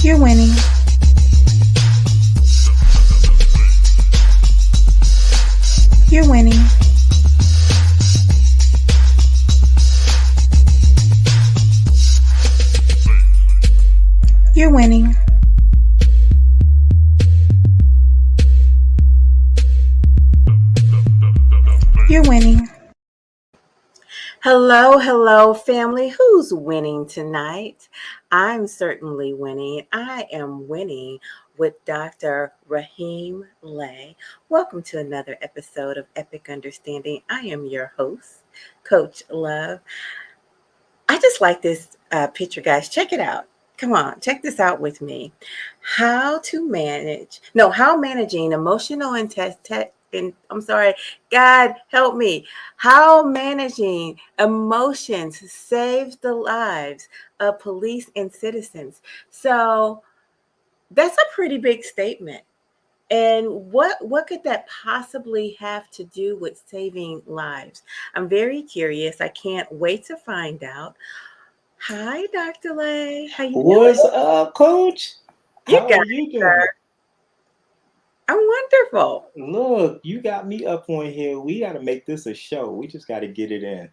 You're winning. You're winning. You're winning. You're winning. Hello, family. Who's winning tonight? I'm certainly winning. I am winning with Dr. 𝐸𝐴𝐻𝐿. Welcome to another episode of Epic Understanding. I am your host, Coach Love. I just like this picture, guys. Check it out. Come on, check this out with me. How managing emotional God help me. How managing emotions saves the lives of police and citizens. So that's a pretty big statement. And what could that possibly have to do with saving lives? I'm very curious. I can't wait to find out. Hi, Dr. Lay. How you What's doing? up, Coach? You How got are it, you doing? sir. I'm wonderful. Look, you got me up on here. We got to make this a show. We just got to get it in.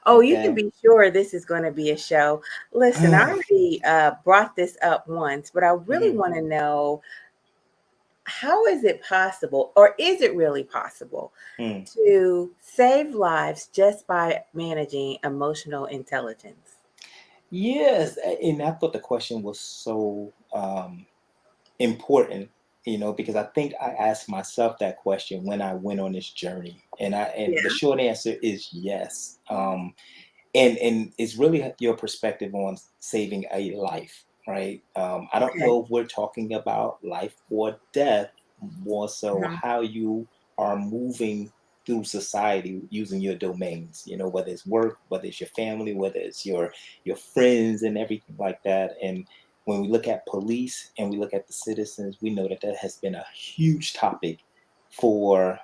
Oh, you can Okay. be sure this is going to be a show. Listen, I already brought this up once, but I really want to know, how is it possible, or is it really possible, to save lives just by managing emotional intelligence? Yes, and I thought the question was so important, because I think I asked myself that question when I went on this journey, and Yeah. the short answer is yes. And it's really your perspective on saving a life, right? I don't Okay. know if we're talking about life or death, more so Mhm. how you are moving through society using your domains, whether it's work, whether it's your family, whether it's your friends and everything like that. And when we look at police and we look at the citizens, we know that that has been a huge topic for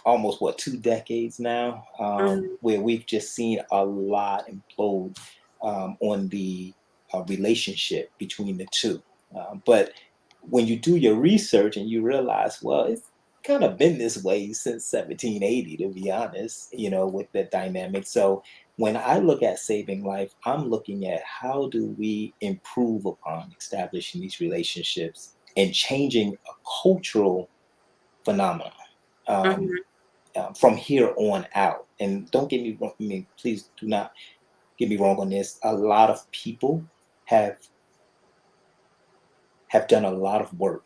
almost 2 decades now, Mhm. where we've just seen a lot implode on the relationship between the two. But when you do your research and you realize, well, it's kind of been this way since 1780, to be honest, with the dynamic. So when I look at saving life, I'm looking at how do we improve upon establishing these relationships and changing a cultural phenomenon. Um, Mhm. from here on out. And don't get me wrong, please do not get me wrong on this. A lot of people have done a lot of work,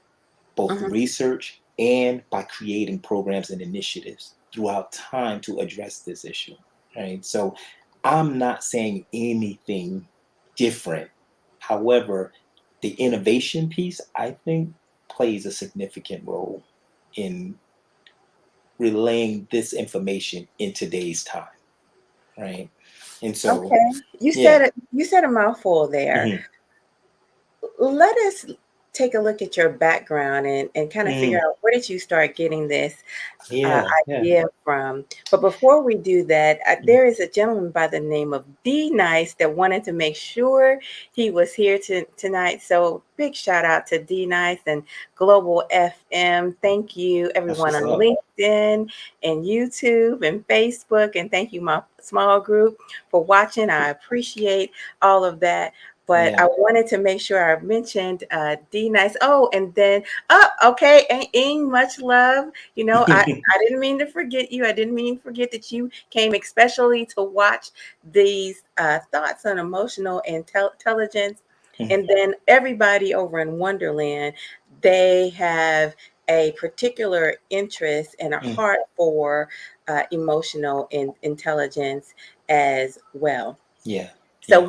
both Mhm. research and by creating programs and initiatives throughout time to address this issue. Right. So I'm not saying anything different. However, the innovation piece, I think, plays a significant role in relaying this information in today's time. Right. And so, Okay. You yeah. said it. You said a mouthful there. Mhm. Let us take a look at your background and kind of figure Mm. out, where did you start getting this Yeah. Yeah. idea from. But before we do that, Mm. there is a gentleman by the name of D Nice that wanted to make sure he was here tonight. So big shout out to D Nice and Global FM. Thank you, That's everyone what's on up. LinkedIn and YouTube and Facebook. And thank you, my small group, for watching. I appreciate all of that. But Yeah. I wanted to make sure I mentioned D Nice. Oh, and then, okay, ain't much love. I didn't mean to forget you. I didn't mean to forget that you came especially to watch these thoughts on emotional intelligence. Mhm. And then everybody over in Wonderland, they have a particular interest and a Mm. heart for emotional intelligence as well. Yeah. So Yeah.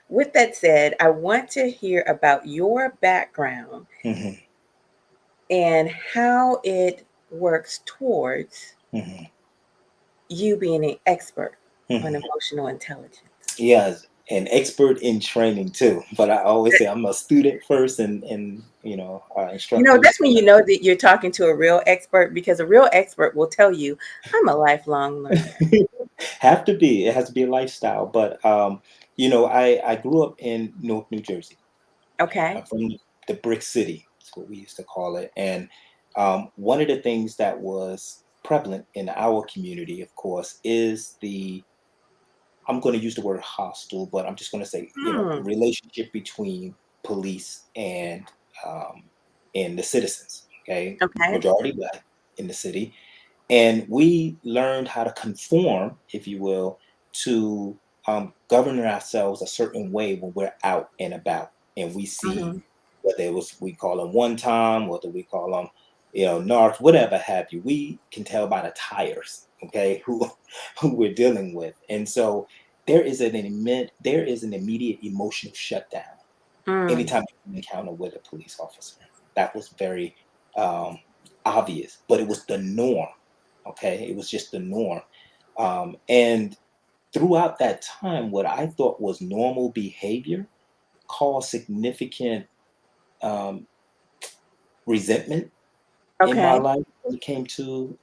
with that said, I want to hear about your background Hmm. and how it works towards Hmm. you being an expert on Hmm. emotional intelligence. Yeah. An expert in training too, but I always say I'm a student first, and instructors. That's when you know that you're talking to a real expert, because a real expert will tell you, I'm a lifelong learner. Have to be. It has to be a lifestyle. But I grew up in Newark, New Jersey. Okay. I'm the brick city. That's what we used to call it. And one of the things that was prevalent in our community, of course, is I'm going to use the word hostile, but I'm just going to say, Hmm. relationship between police um, and the citizens. Okay, Okay. majority black in the city, and we learned how to conform, if you will, to govern ourselves a certain way when we're out and about, and we see Hmm. whether it was we call them one time, whether we call them narcs, whatever have you. We can tell by the tires, okay, who we're dealing with, and so there is an immediate emotional shutdown Mm. anytime you encounter with a police officer. That was very um, obvious, but it was the norm. Okay, it was just the norm. And throughout that time, what I thought was normal behavior caused significant um, resentment in my Okay. life when it came to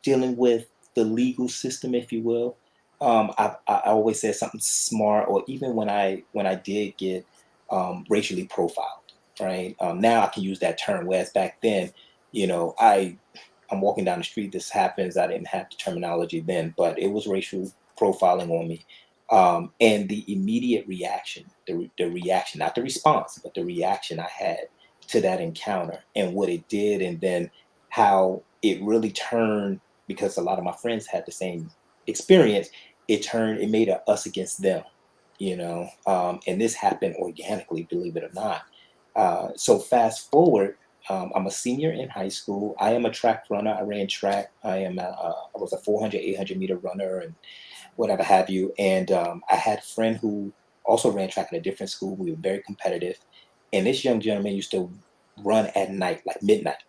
dealing with the legal system, if you will. I always said something smart, or even when I did get racially profiled, right? Now I can use that term, whereas back then, I'm walking down the street, this happens. I didn't have the terminology then, but it was racial profiling on me. And the immediate reaction, the reaction, not the response, but the reaction I had to that encounter and what it did, and then how it really turned, because a lot of my friends had the same experience. It made a us against them, and this happened organically, believe it or not. So fast forward, I'm a senior in high school. I am a track runner. I ran track. I was a 400, 800-meter runner and whatever have you. And I had a friend who also ran track in a different school. We were very competitive. And this young gentleman used to run at night, like midnight.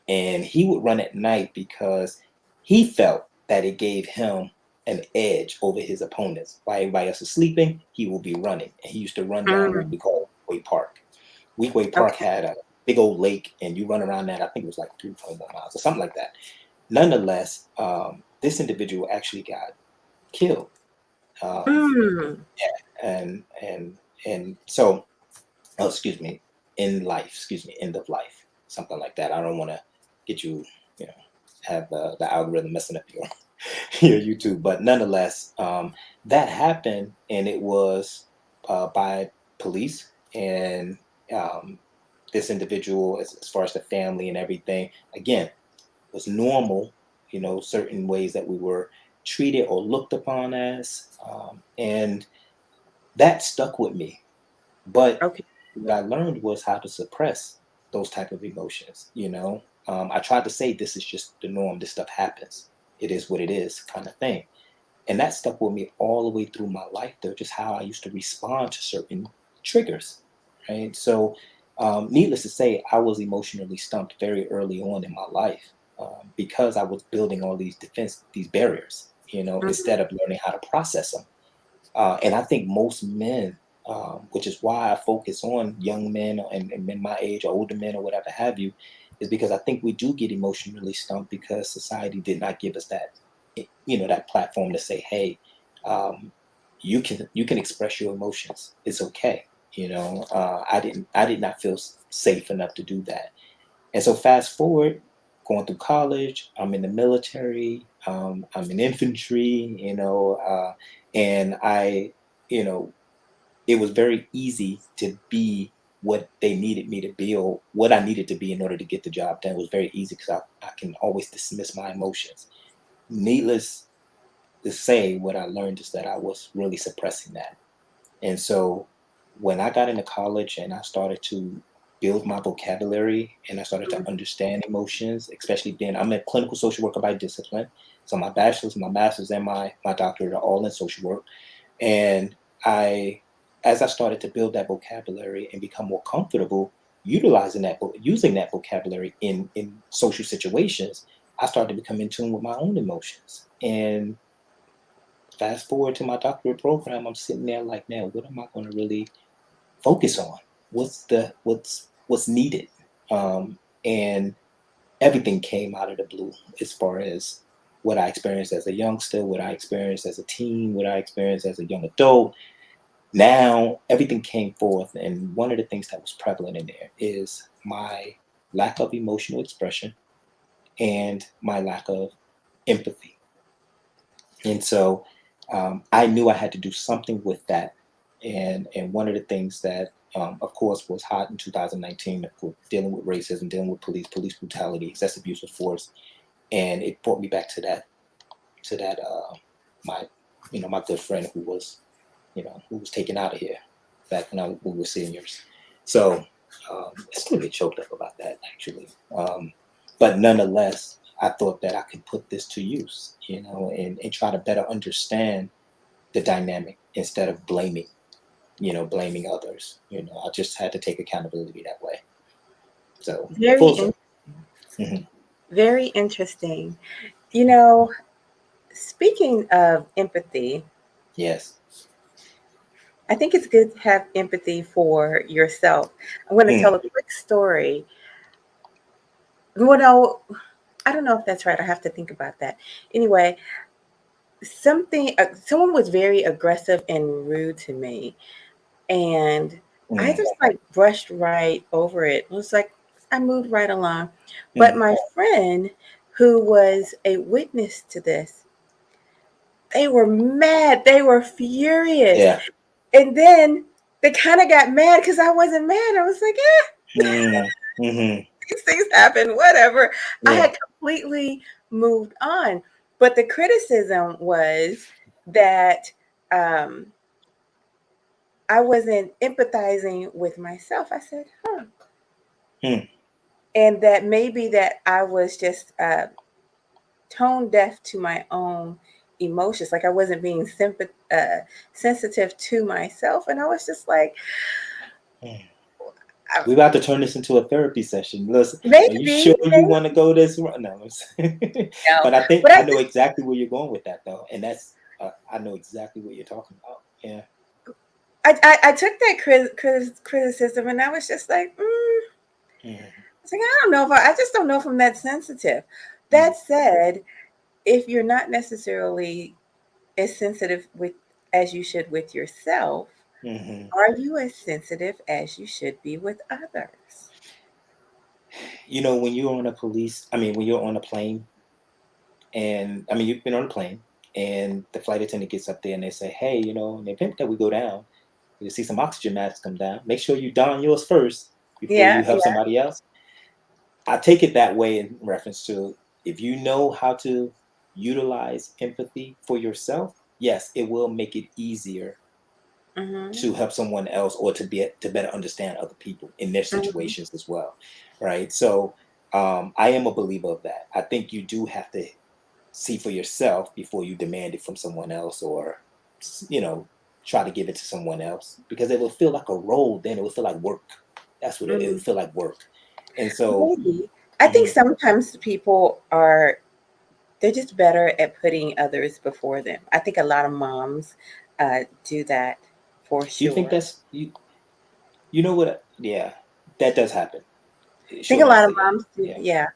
And he would run at night because he felt that it gave him an edge over his opponents. While everybody else is sleeping, he will be running. And he used to run down what Mm. we call Weequahic Park. Weequahic Park Okay. had a big old lake, and you run around that. I think it was like 3.1 miles or something like that. Nonetheless, this individual actually got killed. Um, Mm. and so, oh, excuse me, end of life, something like that. I don't want to get you, you know, have the algorithm messing up your your YouTube, but nonetheless, that happened, and it was by police, and um, this individual, as far as the family and everything, again, was normal, certain ways that we were treated or looked upon as, and that stuck with me. But Okay. what I learned was how to suppress those type of emotions. I tried to say this is just the norm. This stuff happens. It is what it is, kind of thing. And that stuck with me all the way through my life, though, just how I used to respond to certain triggers. Right. So, needless to say, I was emotionally stumped very early on in my life, because I was building all these barriers, Mhm. instead of learning how to process them. And I think most men, which is why I focus on young men and men my age or older men or whatever have you, is because I think we do get emotionally stumped because society did not give us that platform to say, hey, um, you can express your emotions. It's okay. I did not feel safe enough to do that. And so fast forward, going through college, I'm in the military, I'm in infantry, and you know, it was very easy to be what they needed me to be, or what I needed to be in order to get the job done. It was very easy because I can always dismiss my emotions. Needless to say, what I learned is that I was really suppressing that. And so when I got into college and I started to build my vocabulary and I started to understand emotions, especially then, I'm a clinical social worker by discipline. So my bachelor's, my master's, and my doctorate are all in social work. And I, as I started to build that vocabulary and become more comfortable using that vocabulary in social situations, I started to become in tune with my own emotions. And fast forward to my doctorate program, I'm sitting there like, man, what am I going to really focus on? What's needed? And everything came out of the blue, as far as what I experienced as a youngster, what I experienced as a teen, what I experienced as a young adult. now everything came forth, and one of the things that was prevalent in there is my lack of emotional expression and my lack of empathy. And so I knew I had to do something with that. And one of the things that, of course, was hot in 2019, of course, dealing with racism, dealing with police brutality, excessive use of force, and it brought me back to that my my good friend who was taken out of here back when we were seniors. So I still get choked up about that, actually. But nonetheless, I thought that I could put this to use, and try to better understand the dynamic instead of blaming others. I just had to take accountability that way. So Very, full circle. very interesting. Speaking of empathy, Yes. I think it's good to have empathy for yourself. I'm going to tell a quick story. Well, no, I don't know if that's right. I have to think about that. Anyway, someone was very aggressive and rude to me, and I just like brushed right over it. It was like I moved right along. But my friend, who was a witness to this, they were mad. They were furious. Yeah. And then they kind of got mad because I wasn't mad. I was like, these things happen, whatever. I Yeah. had completely moved on. But the criticism was that I wasn't empathizing with myself. I said, and that maybe that I was just tone deaf to my own emotions. Like I wasn't being sensitive to myself. And I was just like, We're about to turn this into a therapy session. Listen, are you sure maybe, you want to go this route? No. no. But I think But I know exactly where you're going with that, though. And that's, I know exactly what you're talking about. Yeah. I took that criticism and I was just like, it's like, I don't know if I just don't know if I'm that sensitive. That said, if you're not necessarily as sensitive with as you should with yourself, are you as sensitive as you should be with others? When you're on when you're on a plane, and you've been on a plane, and the flight attendant gets up there and they say, hey, in the event that we go down, you see some oxygen masks come down. Make sure you don yours first before you Yeah, help somebody else. I take it that way in reference to, if you know how to utilize empathy for yourself, yes, it will make it easier mm-hmm, to help someone else, or to better understand other people in their mm-hmm, situations as well, right? So I am a believer of that. I think you do have to see for yourself before you demand it from someone else, or you know try to give it to someone else, because it will feel like a role. Then it will feel like work. That's what it mm-hmm. will feel like, work. And so Maybe. I think mhm, sometimes people they're just better at putting others before them. I think a lot of moms do that for do you think sure. that's you know what? Yeah, that does happen. I think a Short lot of answer, yeah. moms do, Yeah. yeah.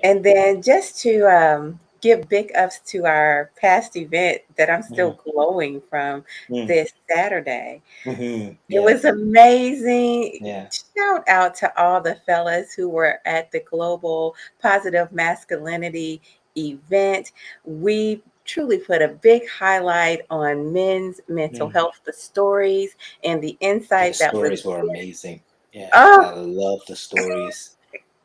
And then just to give big ups to our past event that I'm still Mhm, glowing from mm, this Saturday. It yeah. was amazing. Yeah. Shout out to all the fellas who were at the Global Positive Masculinity event. We truly put a big highlight on men's mental Mm. health, the stories and the The insight that was stories were given. amazing. Yeah, Oh, I love the stories.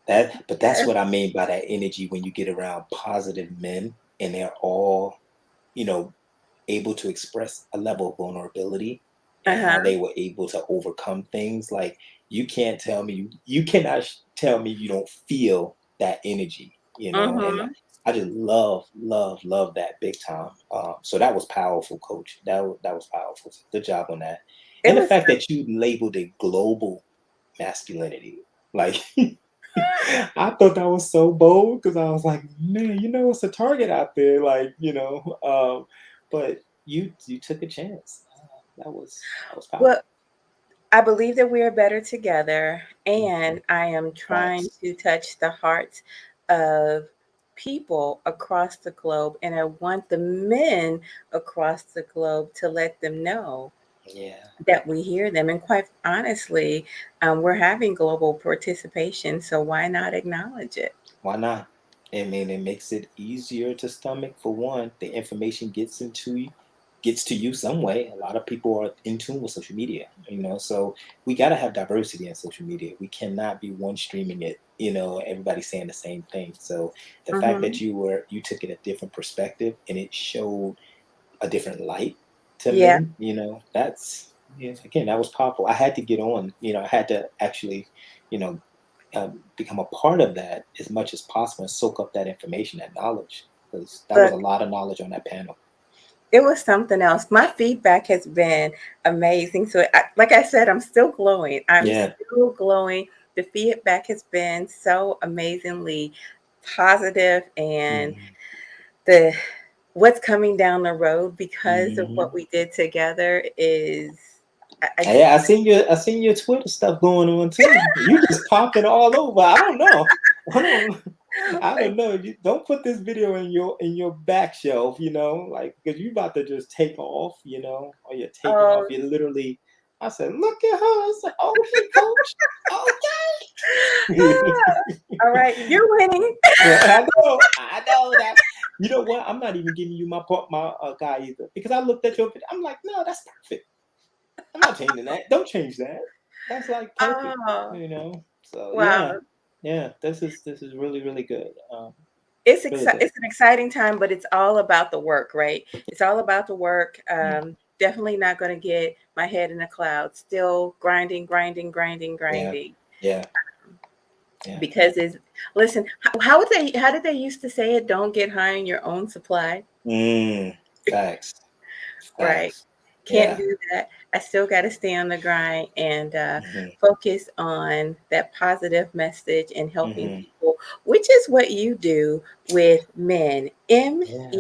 But that's yes. what I mean by that energy, when you get around positive men and they're all, you know, able to express a level of vulnerability, and how Uh-huh. they were able to overcome things. Like, you cannot tell me you don't feel that energy. And Mm-hmm. I just love that big time. So that was powerful, Coach. That was powerful. So good job on that. It And the was fact that you labeled it global masculinity, like, I thought that was so bold, because I was like, man, it's a target out there, like, but you took a chance. That was well, powerful. I believe that we are better together, Mhm. and I am trying Facts. to touch the hearts of people across the globe. And I want the men across the globe to let them know Yeah. that we hear them. And quite honestly, we're having global participation, so why not acknowledge it? Why not? I mean, it makes it easier to stomach. For one, the information gets to you some way. A lot of people are in tune with social media, so we got to have diversity in social media. We cannot be one streaming it, everybody saying the same thing. So the fact Hmm. that you took it a different perspective and it showed a different light to Yeah, men, that's, yeah, again, that was powerful. I had to get on, I had to actually, you know, become a part of that as much as possible and soak up that information, that knowledge, because that was a look, lot of knowledge on that panel. it was something else. My feedback has been amazing. So, like I said, I'm still glowing. I'm Yeah. still glowing. The feedback has been so amazingly positive, and Hmm. the what's coming down the road because of what Hmm. we did together is, I just, Yeah, I seen your Twitter stuff going on too. You just popping all over. I don't know. I don't I don't know. You don't put this video in your back shelf, like, because you about to just take off, or you're taking off. oh, You're literally. I said, look at her. I said, okay, coach. Okay. all right, you're winning. I know that. You know what? I'm not even giving you my guy either, because I looked at your video. I'm like, no, that's perfect. I'm not changing that. Don't change that. That's like perfect. Oh, So wow. yeah, yeah. This is really really good. Really good. It's an exciting time, but it's all about the work, right? It's all about the work. Mm. Definitely not going to get my head in the clouds. Still grinding, grinding, grinding, Yeah, grinding. yeah, yeah. Because it's listen, how did they used to say it? Don't get high on your own supply, Facts. right? Facts. Can't Yeah. do that. I still got to stay on the grind and Hmm. focus on that positive message and helping Hmm. people, which is what you do with men. Yeah.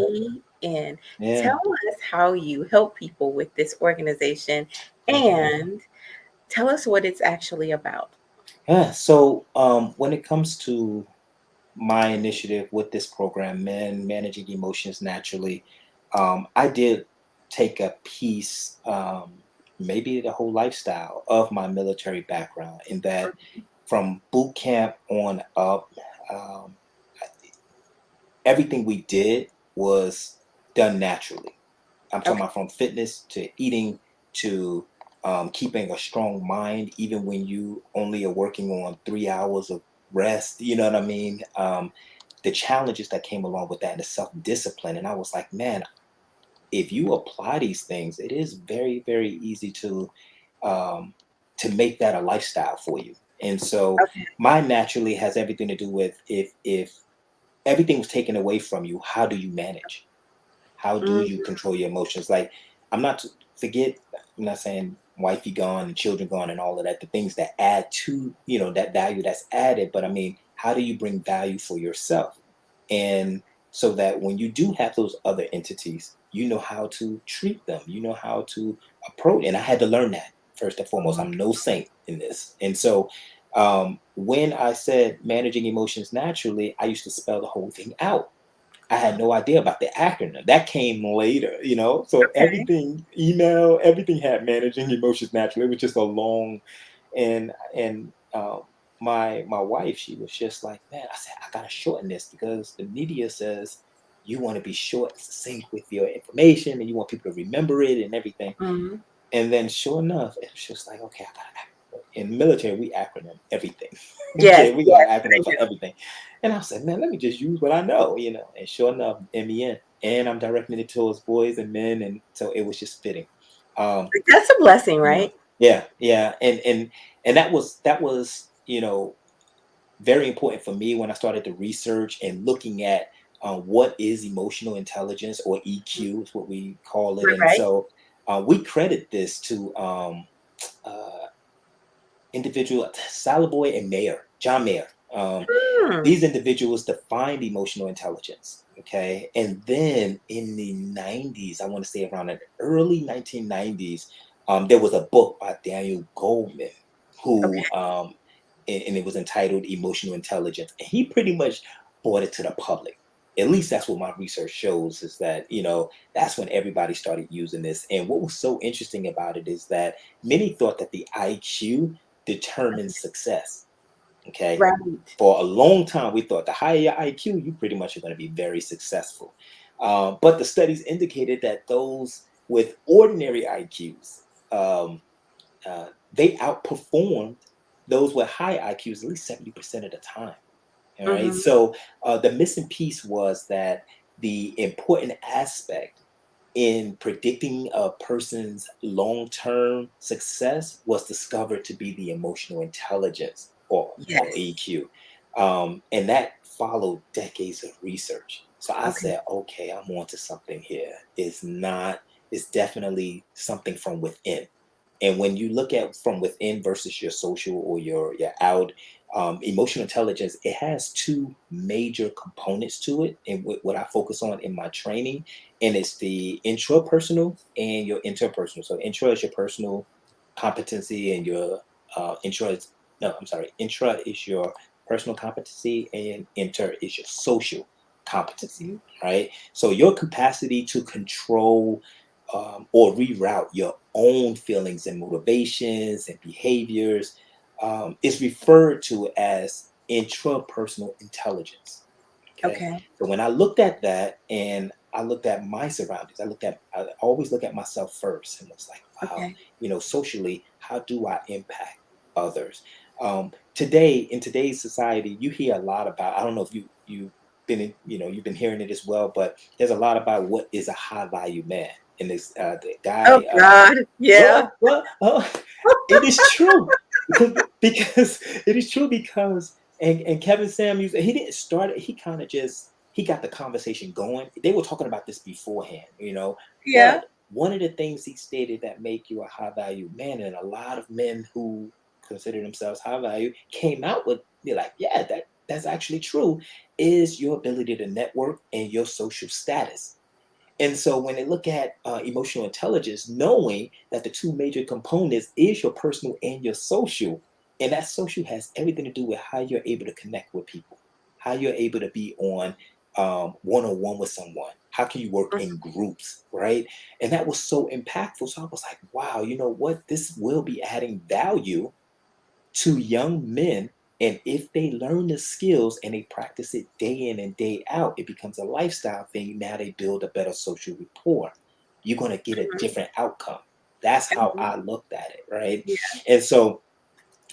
MEN. Yeah. Tell us how you help people with this organization Hmm. and tell us what it's actually about. Yeah. So when it comes to my initiative with this program, Men Managing Emotions Naturally, I did take a piece, maybe the whole lifestyle of my military background, in that from boot camp on up, um, everything we did was done naturally. I'm talking Okay. about from fitness to eating to keeping a strong mind, even when you only are working on 3 hours of rest. You know what I mean? The challenges that came along with that and the self discipline. And I was like, man, if you apply these things, it is very, very easy um, to make that a lifestyle for you. And so Okay. mine naturally has everything to do with, if everything was taken away from you, how do you manage? How do Mm, you control your emotions? Like, I'm not forget. I'm not saying wifey gone and children gone and all of that. The things that add to that value that's added. But I mean, how do you bring value for yourself? And so that when you do have those other entities, you know how to treat them. You know how to approach. And I had to learn that first and foremost. I'm no saint in this, and so. When I said managing emotions naturally, I used to spell the whole thing out. I had no idea about the acronym. That came later, So okay. everything had managing emotions naturally. It was just a long, and my wife, she was just like, man, I said, I gotta shorten this because the media says you want to be short and succinct with your information, and you want people to remember it and everything. Mhm. And then sure enough, it was just like, okay, I gotta in the military, we acronym everything. Yes, Okay, we got yes, an I acronym for do. everything. And I said, man, let me just use what I know. And sure enough, MEN. And I'm directing it towards boys and men. And so it was just fitting. Um, That's a blessing, you know, right? yeah, yeah. And that was, very important for me when I started to research and looking at what is emotional intelligence, or EQ is what we call it. Right, And right. so we credit this to uh, individual Salaboy and Mayer, John Mayer. Hmm. These individuals defined emotional intelligence. Okay. And then in the 90s, I want to say around the early 1990s, there was a book by Daniel Goldman Okay. who, and it was entitled Emotional Intelligence. And he pretty much brought it to the public. At least that's what my research shows, is that, that's when everybody started using this. And what was so interesting about it is that many thought that the IQ determines success. Okay. Right. For a long time, we thought the higher your IQ, you pretty much are going to be very successful. But the studies indicated that those with ordinary IQs, they outperformed those with high IQs at least 70% of the time. All right. Mm-hmm. So the missing piece was that the important aspect in predicting a person's long-term success was discovered to be the emotional intelligence, or Yes. EQ. And that followed decades of research. So I Okay. said, okay, I'm onto something here. It's definitely something from within. And when you look at from within versus your social or your out, emotional intelligence, it has two major components to it. And what I focus on in my training, and it's the intrapersonal and your interpersonal. So intra is your personal competency, and your intra is your personal competency, and inter is your social competency, Mhm. right? So your capacity to control or reroute your own feelings and motivations and behaviors is referred to as intrapersonal intelligence. Okay. Okay. So when I looked at that, and I looked at my surroundings, I always look at myself first, and was like, wow, Okay. socially, how do I impact others? Today, in today's society, you hear a lot about, I don't know if you've been in, you've been hearing it as well, but there's a lot about what is a high value man. And this the Oh guy, God. Yeah. it is true, because it is true, because and Kevin Samuels, he didn't start it. He kind of just he got the conversation going. They were talking about this beforehand. Yeah. But one of the things he stated that make you a high value man, and a lot of men who consider themselves high value came out with, they're like, yeah, that's actually true, is your ability to network and your social status. And so when they look at emotional intelligence, knowing that the two major components is your personal and your social, and that social has everything to do with how you're able to connect with people, how you're able to be on one-on-one with someone, how can you work in groups, right? And that was so impactful. So I was like, wow, you know what? This will be adding value to young men. And if they learn the skills and they practice it day in and day out, it becomes a lifestyle thing. Now they build a better social rapport. You're going to get a Mhm. different outcome. That's how Mhm. I looked at it, right? Yeah. And so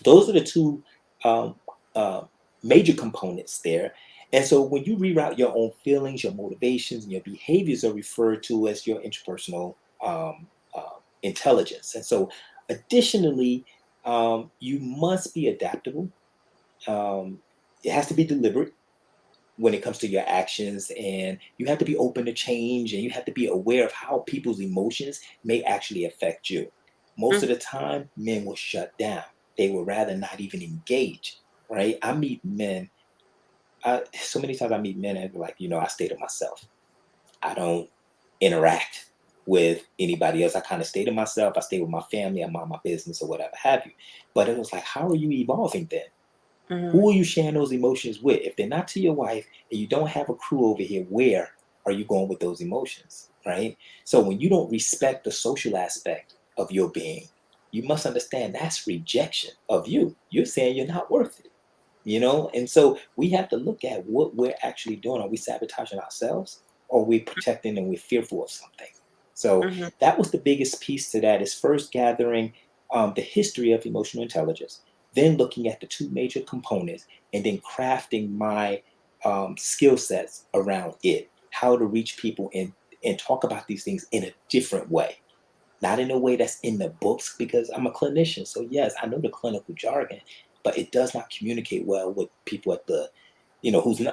those are the two um, uh, major components there. And so when you reroute your own feelings, your motivations, and your behaviors are referred to as your interpersonal intelligence. And so additionally, you must be adaptable. It has to be deliberate when it comes to your actions, and you have to be open to change, and you have to be aware of how people's emotions may actually affect you. Most of Mhm. the time, men will shut down. They would rather not even engage, right? I meet men, so many times I meet men and they're like, I stay to myself. I don't interact with anybody else. I kind of stay to myself. I stay with my family. I mind my business or whatever have you. But it was like, how are you evolving then? Who Mhm. are you sharing those emotions with? If they're not to your wife and you don't have a crew over here, where are you going with those emotions? Right? So when you don't respect the social aspect of your being, you must understand that's rejection of you. You're saying you're not worth it. And so we have to look at what we're actually doing. Are we sabotaging ourselves, or are we protecting and we're fearful of something? So Mhm. that was the biggest piece to that, is first gathering the history of emotional intelligence, then looking at the two major components, and then crafting my skill sets around it, how to reach people and talk about these things in a different way, not in a way that's in the books, because I'm a clinician. So yes, I know the clinical jargon, but it does not communicate well with people at the,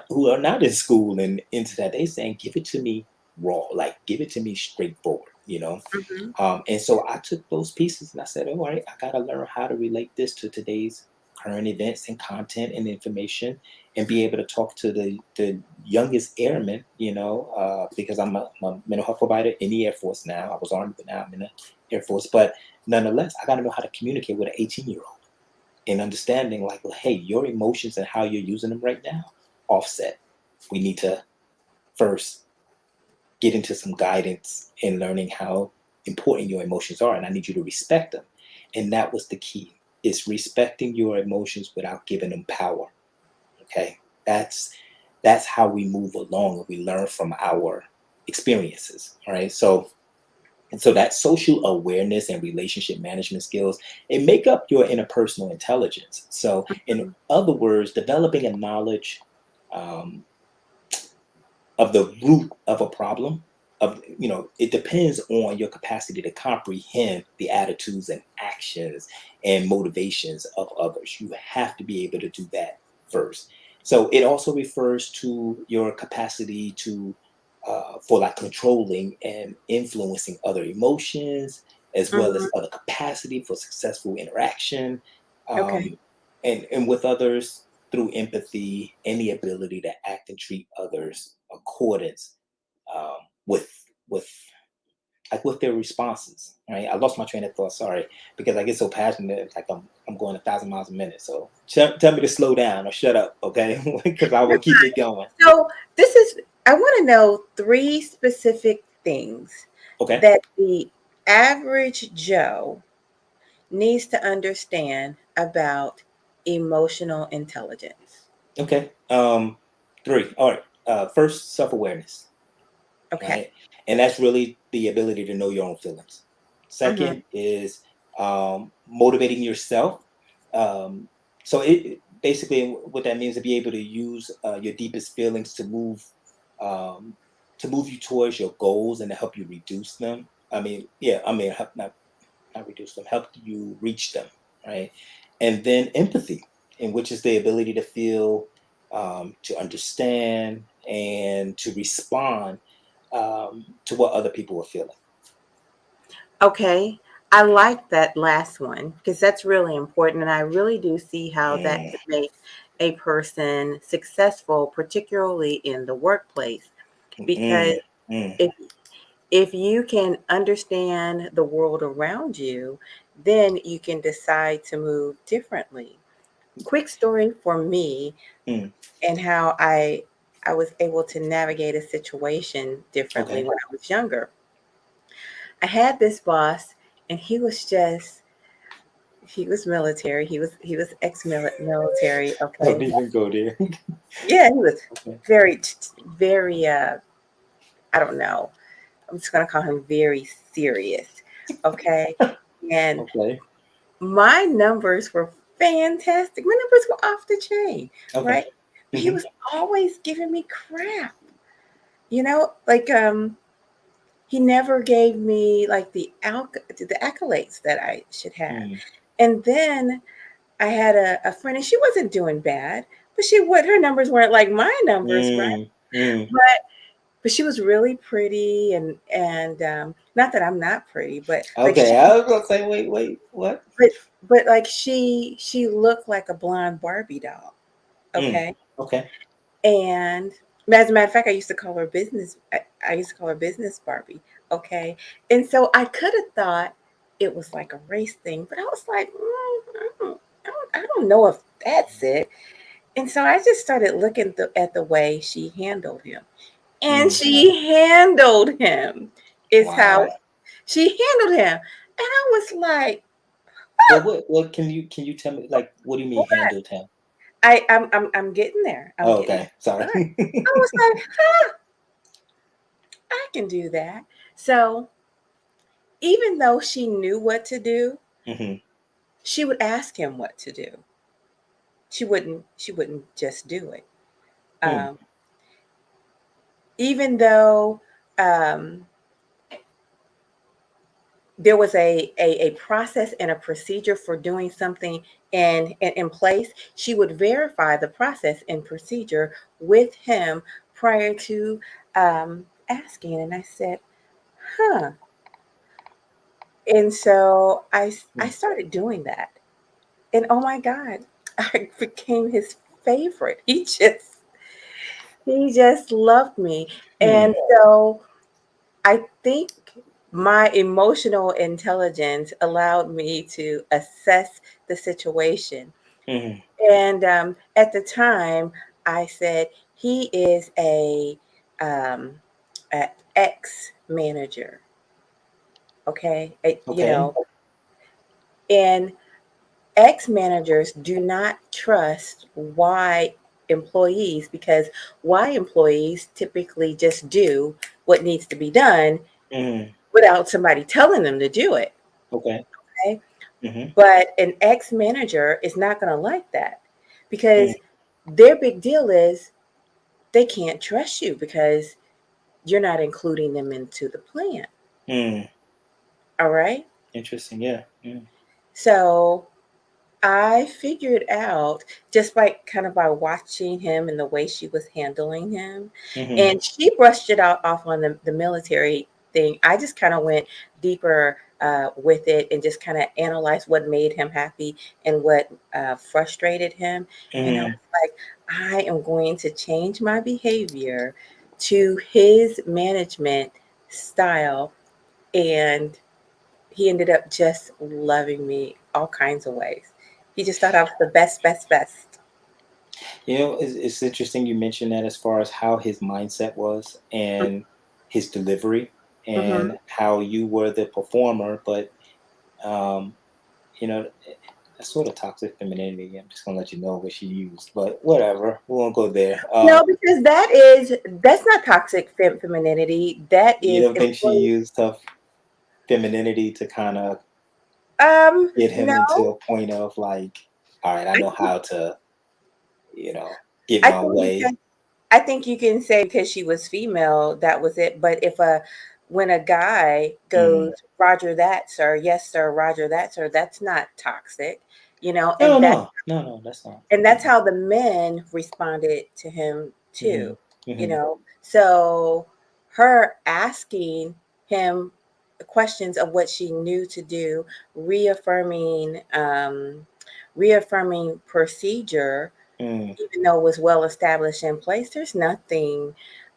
who are not in school and into that. They saying, give it to me raw, like give it to me straightforward. Mhm. And so I took those pieces and I said, all right, I got to learn how to relate this to today's current events and content and information, and be able to talk to the youngest airmen, because I'm a mental health provider in the Air Force now. I was Army, but now I'm in the Air Force. But nonetheless, I got to know how to communicate with an 18-year-old, and understanding like, hey, your emotions and how you're using them right now offset. We need to first get into some guidance in learning how important your emotions are, and I need you to respect them. And that was the key, is respecting your emotions without giving them power. Okay, that's how we move along, and we learn from our experiences. All right, so that social awareness and relationship management skills, it make up your interpersonal intelligence. So in other words, developing a knowledge um, of the root of a problem, it depends on your capacity to comprehend the attitudes and actions and motivations of others. You have to be able to do that first. So it also refers to your capacity to for like controlling and influencing other emotions, as well Mm-hmm. as other capacity for successful interaction, Okay. um, and with others through empathy and the ability to act and treat others accordance um, with with with their responses. Right? I lost my train of thought. Sorry, because I get so passionate. It's like I'm going 1,000 miles a minute. So tell me to slow down or shut up, okay? Because I will keep it going. So I want to know 3 specific things Okay. that the average Joe needs to understand about emotional intelligence. Okay. 3. All right. First, self-awareness. Okay. Right, and that's really the ability to know your own feelings. Mm-hmm. Second is motivating yourself. So it basically, what that means, to be able to use your deepest feelings um, to move you towards your goals and to help you reduce them. Help, not reduce them, help you reach them, right? And then empathy, in which is the ability to feel, to understand, and to respond to what other people are feeling. Okay. I like that last one because that's really important. And I really do see how that Mm, could make a person successful, particularly in the workplace. Because mm, mm. if if you can understand the world around you, then you can decide to move differently. Quick story for me Mm. and how I was able to navigate a situation differently Okay. when I was younger. I had this boss and he was military. He was ex-military. Don't Okay. even go there. Yeah, he was Okay. very I don't know. I'm just gonna call him very serious. Okay. And Okay. my numbers were fantastic. My numbers were off the chain, Okay. right? But he Hmm. was always giving me crap. Like he never gave me like the accolades that I should have. Mm, And then I had a friend, and she wasn't doing bad, but her numbers weren't like my numbers, right? mm, mm. But she was really pretty, and not that I'm not pretty, but like Okay. I was gonna say, wait, what? but but like she looked like a blonde Barbie doll. Mm. Okay. Okay. And as a matter of fact, I used to call her business Barbie. Okay. And so I could have thought it was like a race thing, but I was like, I don't know if that's it. And so I just started looking at the way she handled him. And Mm. she handled him, is how Wow. she handled him. And I was like, Well, what can you tell me? Like, what do you mean what? handled him? I'm getting there. I'm Oh, getting okay. Sorry. there. I was like, huh, I can do that. So even though she knew what to do, Hmm. she would ask him what to do. She wouldn't just do it. Mm. Um, even though um, there was a process and a procedure for doing something in place, she would verify the process and procedure with him prior to asking. And I said, huh. And so I Mm. started doing that. And oh my God, I became his favorite. He just loved me. Mm. And so I think my emotional intelligence allowed me to assess the situation. Mm. And at the time, I said, he is a um, an ex manager. Okay, Okay. and ex managers do not trust Y employees because Y employees typically just do what needs to be done Mm-hmm. without somebody telling them to do it. Okay. Okay. Mm-hmm. But an ex manager is not going to like that because their big deal is they can't trust you because you're not including them into the plan. Mm-hmm. All right. Interesting. Yeah. Mm-hmm. So I figured out just by kind of by watching him and the way she was handling him, Mm-hmm. and she brushed it off on the military thing. I just kind of went deeper with it and just kind of analyzed what made him happy and what frustrated him. And I was Mm-hmm. like, I am going to change my behavior to his management style. And he ended up just loving me all kinds of ways. He just thought I was the best, best, best. It's interesting you mentioned that as far as how his mindset was and his delivery Mm-hmm. and how you were the performer, but um, you know, that's sort of toxic femininity. I'm just gonna let you know what she used, but whatever, we won't go there. No, because that's not toxic femininity. That You is don't think she employee. used her femininity to kind of get him into No, a point of like, all right, I I know think how to, you know, get I my think you way. can. I think you can say because she was female, that was it. But when a guy Mm. goes, Roger that, sir, yes, sir, Roger that, sir, that's not toxic, No, no, no, no, that's not. and that's how the men responded to him Mm-hmm. too, Mm-hmm. so her asking him questions of what she knew to do, reaffirming reaffirming procedure, Mm. even though it was well established in place. There's nothing,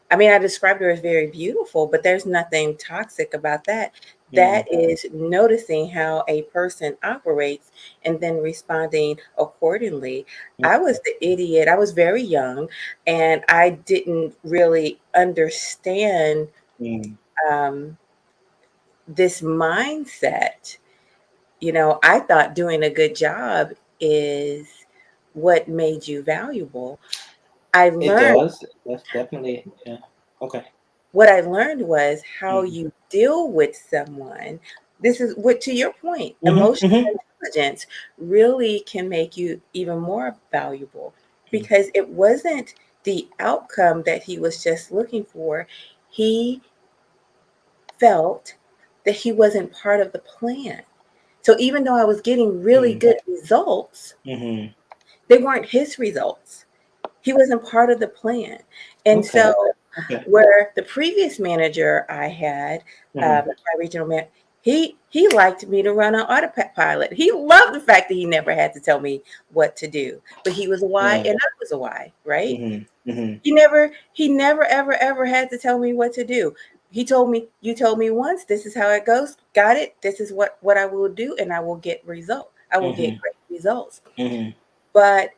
I mean, I described her as very beautiful, but there's nothing toxic about that. Mm. That is noticing how a person operates and then responding accordingly. I was the idiot. I was very young and I didn't really understand Mm. um, this mindset. I thought doing a good job is what made you valuable. I It learned does. That's definitely, yeah. Okay. what I learned was how Mm. you deal with someone. This is what, to your point, Mm-hmm. emotional Mm-hmm. intelligence really can make you even more valuable because it wasn't the outcome that he was just looking for. He felt that he wasn't part of the plan. So even though I was getting really Mm. good results, Mm-hmm. they weren't his results. He wasn't part of the plan. And Okay. so Okay. where the previous manager I had, Mm-hmm. my regional man, he liked me to run on autopilot. He loved the fact that he never had to tell me what to do. But he was a Y Yeah. and I was a Y, right? Mm-hmm. Mm-hmm. He never ever had to tell me what to do. He told me, you told me once, this is how it goes. Got it? This is what I will do and I will get result. I will get Mm-hmm. great results. Mm-hmm. But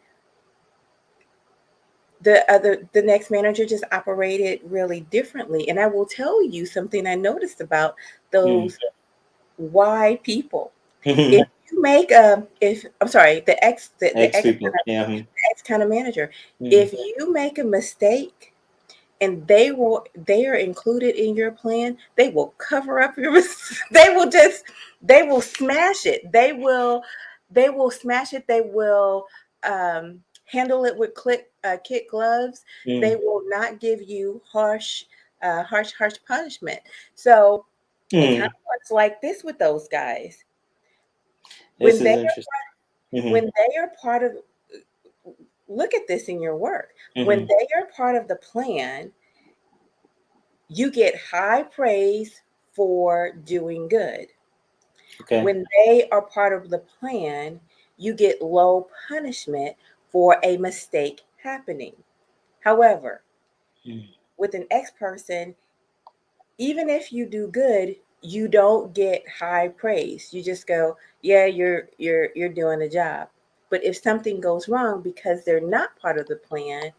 the next manager just operated really differently. And I will tell you something I noticed about those Y people. Mm-hmm. If you make a if I'm sorry, the Ex people. Yeah. ex kind of manager, Mm-hmm. if you make a mistake and they are included in your plan, they will cover up your they will smash it. They will smash it. They will handle it with kid gloves. They Mm-hmm. will not give you harsh punishment. So it kind Mm. of works like this with those guys. This When is they interesting. Mm-hmm. when they are part of look at this in your work. When Mm-hmm. they are part of the plan, you get high praise for doing good. Okay. When they are part of the plan, you get low punishment for a mistake happening. However, Mm. with an ex person, even if you do good, you don't get high praise. You just go, yeah, you're doing a job. But if something goes wrong because they're not part of the plan,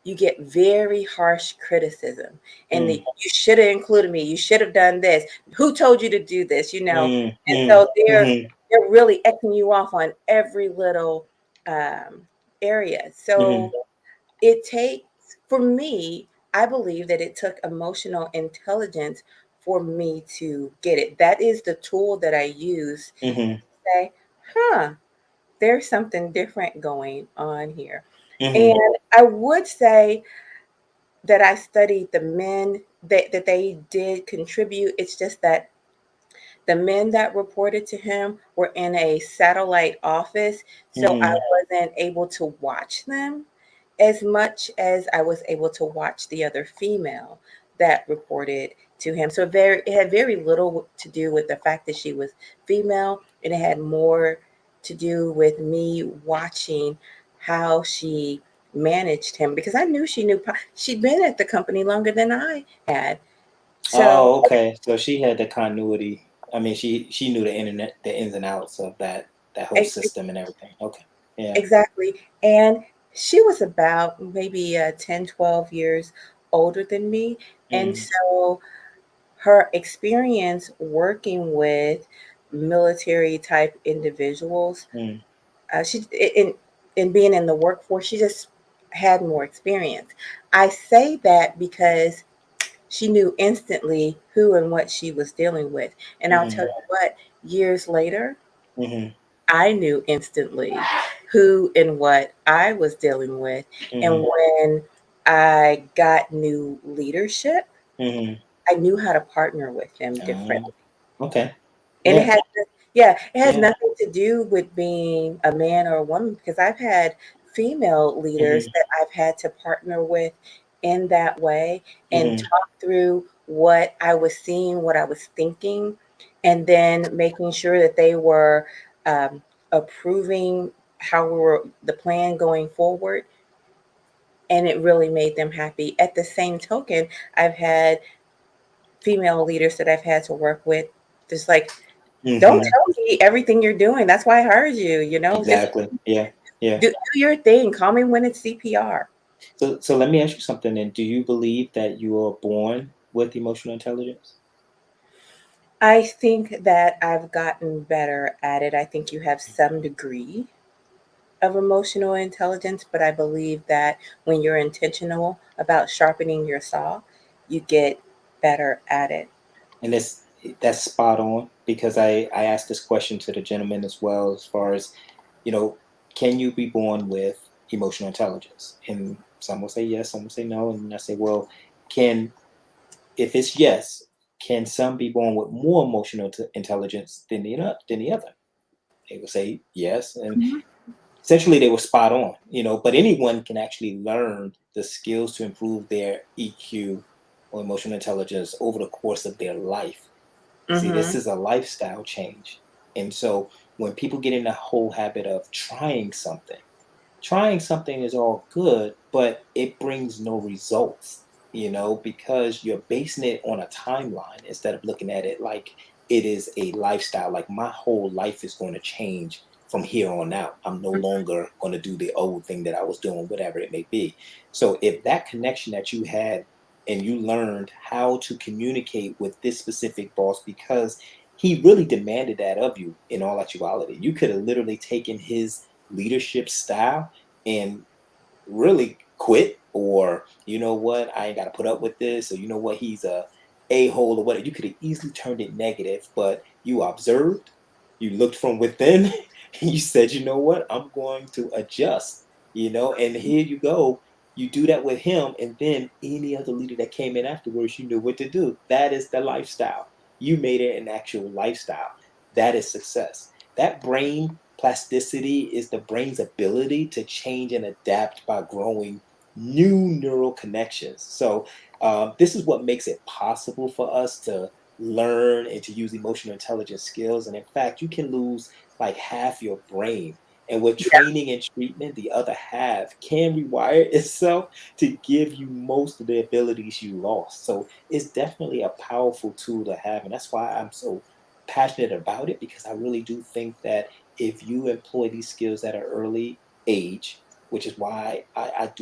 you get very harsh criticism. And Mm, you should have included me. You should have done this. Who told you to do this? mm, And mm, so mhm, they're really eking you off on every little um, area. So mhm, it takes, for me, I believe that it took emotional intelligence for me to get it. That is the tool that I use mhm, to say, huh, there's something different going on here. mhm, And I would say that I studied the men that they did contribute. It's just that the men that reported to him were in a satellite office, so I mhm, wasn't able to watch them as much as I was able to watch the other female that reported to him. So it had very little to do with the fact that she was female, and it had more to do with me watching how she managed him, because I knew she'd been at the company longer than I had. So Oh, okay. So she had the continuity. I mean, she knew the internet, the ins and outs of that whole system and everything. Okay. Yeah. exactly. And she was about maybe 10, 12 years older than me. And Mm, so her experience working with military type individuals, mm, she in being in the workforce, she just had more experience. I say that because she knew instantly who and what she was dealing with. And I'll tell mhm, you what, years later, mhm, I knew instantly who and what I was dealing with. And mhm, when I got new leadership, mhm. I knew how to partner with them Oh, differently. okay. And Yeah. it has Yeah. nothing to do with being a man or a woman, because I've had female leaders Mhm, that I've had to partner with in that way and mhm, talk through what I was seeing, what I was thinking, and then making sure that they were um, approving how we were the plan going forward, and it really made them happy. At the same token, I've had female leaders that I've had to work with just like, don't mhm. tell me everything you're doing. That's why I hired you, just Exactly. Yeah. Yeah. do your thing. Call me when it's CPR. So let me ask you something then. Do you believe that you are born with emotional intelligence? I think that I've gotten better at it. I think you have some degree of emotional intelligence, but I believe that when you're intentional about sharpening your saw, you get better at it. And that's spot on because I asked this question to the gentleman as well as far as, you know, can you be born with emotional intelligence? And some will say yes, some will say no. And I say, well, can if it's yes, can some be born with more emotional intelligence than the other? They will say yes, and Mhm. essentially they were spot on, but anyone can actually learn the skills to improve their EQ or emotional intelligence over the course of their life. See, this Mhm. is a lifestyle change. And so when people get in the whole habit of trying something is all good, but it brings no results, because you're basing it on a timeline instead of looking at it like it is a lifestyle. Like my whole life is going to change from here on out. I'm no longer going to do the old thing that I was doing, whatever it may be. So if that connection that you had and you learned how to communicate with this specific boss because he really demanded that of you in all actuality, you could have literally taken his leadership style and really quit, or you know what, I ain't got to put up with this, or you know what, he's a hole or whatever. You could have easily turned it negative, but you observed, you looked from within, and you said, you know what, I'm going to adjust, and here you go. You do that with him, and then any other leader that came in afterwards, you knew what to do. That is the lifestyle. You made it an actual lifestyle. That is success. That brain plasticity is the brain's ability to change and adapt by growing new neural connections. So, this is what makes it possible for us to learn and to use emotional intelligence skills. And in fact, you can lose like half your brain. And with training and treatment, the other half can rewire itself to give you most of the abilities you lost. So it's definitely a powerful tool to have. And that's why I'm so passionate about it, because I really do think that if you employ these skills at an early age, which is why I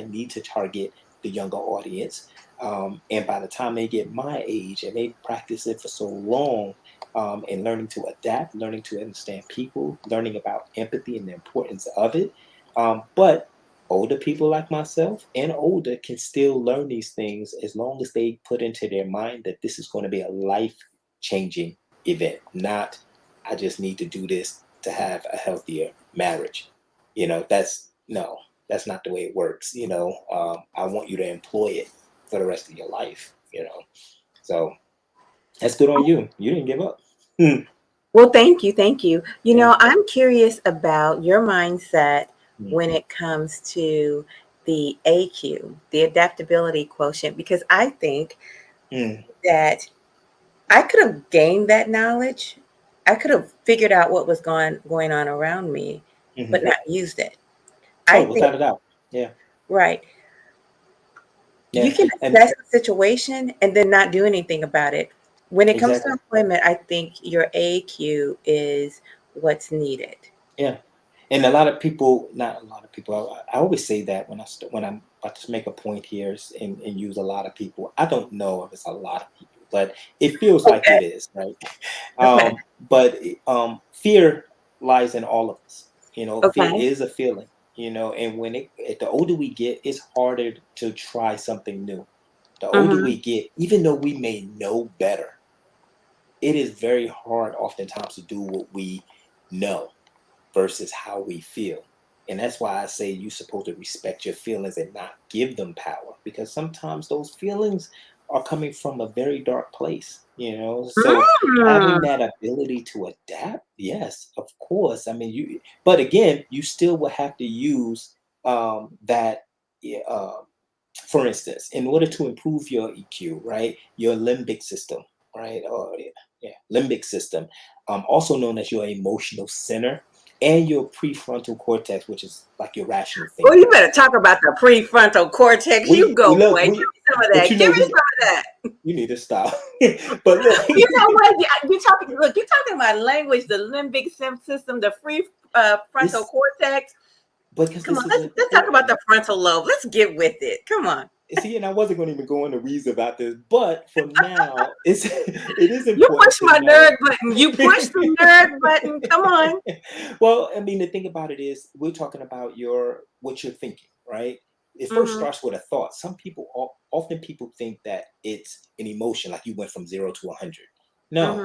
need to target the younger audience. And by the time they get my age and they practice it for so long, and learning to adapt, learning to understand people, learning about empathy and the importance of it. But older people like myself and older can still learn these things as long as they put into their mind that this is going to be a life changing event, not I just need to do this to have a healthier marriage. That's no, that's not the way it works. I want you to employ it for the rest of your life. So that's good on you. You didn't give up. Well, thank you. Thank you. Yeah. I'm curious about your mindset Mm, when it comes to the AQ, the adaptability quotient, because I think mm, that I could have gained that knowledge. I could have figured out what was going on around me, but mhm. not used it. I Oh, think, without a doubt. Yeah. right. You Yeah. can And assess the situation and then not do anything about it. When it comes to exactly. employment, I think your AQ is what's needed. Yeah. And a lot of people, not a lot of people, I always say that when I'm about to make a point here and use a lot of people. I don't know if it's a lot of people, but it feels like Okay. it is, right? Okay. But fear lies in all of us. Fear Okay. is a feeling. And the older we get, it's harder to try something new. The older Mhm. we get, even though we may know better, it is very hard oftentimes to do what we know versus how we feel. And that's why I say you're supposed to respect your feelings and not give them power, because sometimes those feelings are coming from a very dark place. So having Mm. that ability to adapt, yes, of course. I mean, but again, you still will have to use that. Yeah, for instance, in order to improve your EQ, right, your limbic system, right, or yeah, limbic system, also known as your emotional center, and your prefrontal cortex, which is like your rational Well, thinking, you better right? talk about the prefrontal cortex. You We go, look boy. Give we, me some of but that. Give me some of that. you need to stop. But look, You know what? You talking? Look, you're talking about language, the limbic system, the free frontal this cortex. because Come on, this is let's talk about the important. frontal lobe. Let's get with it. Come on. See, and I wasn't going to even go into reason about this, but for now, it is You important push to my know. nerd button. You push the nerd button. Come on. Well, I mean, the thing about it is, we're talking about what you're thinking, right? It first Mm-hmm. starts with a thought. Some people, often people think that it's an emotion, like you went from 0 to 100. No,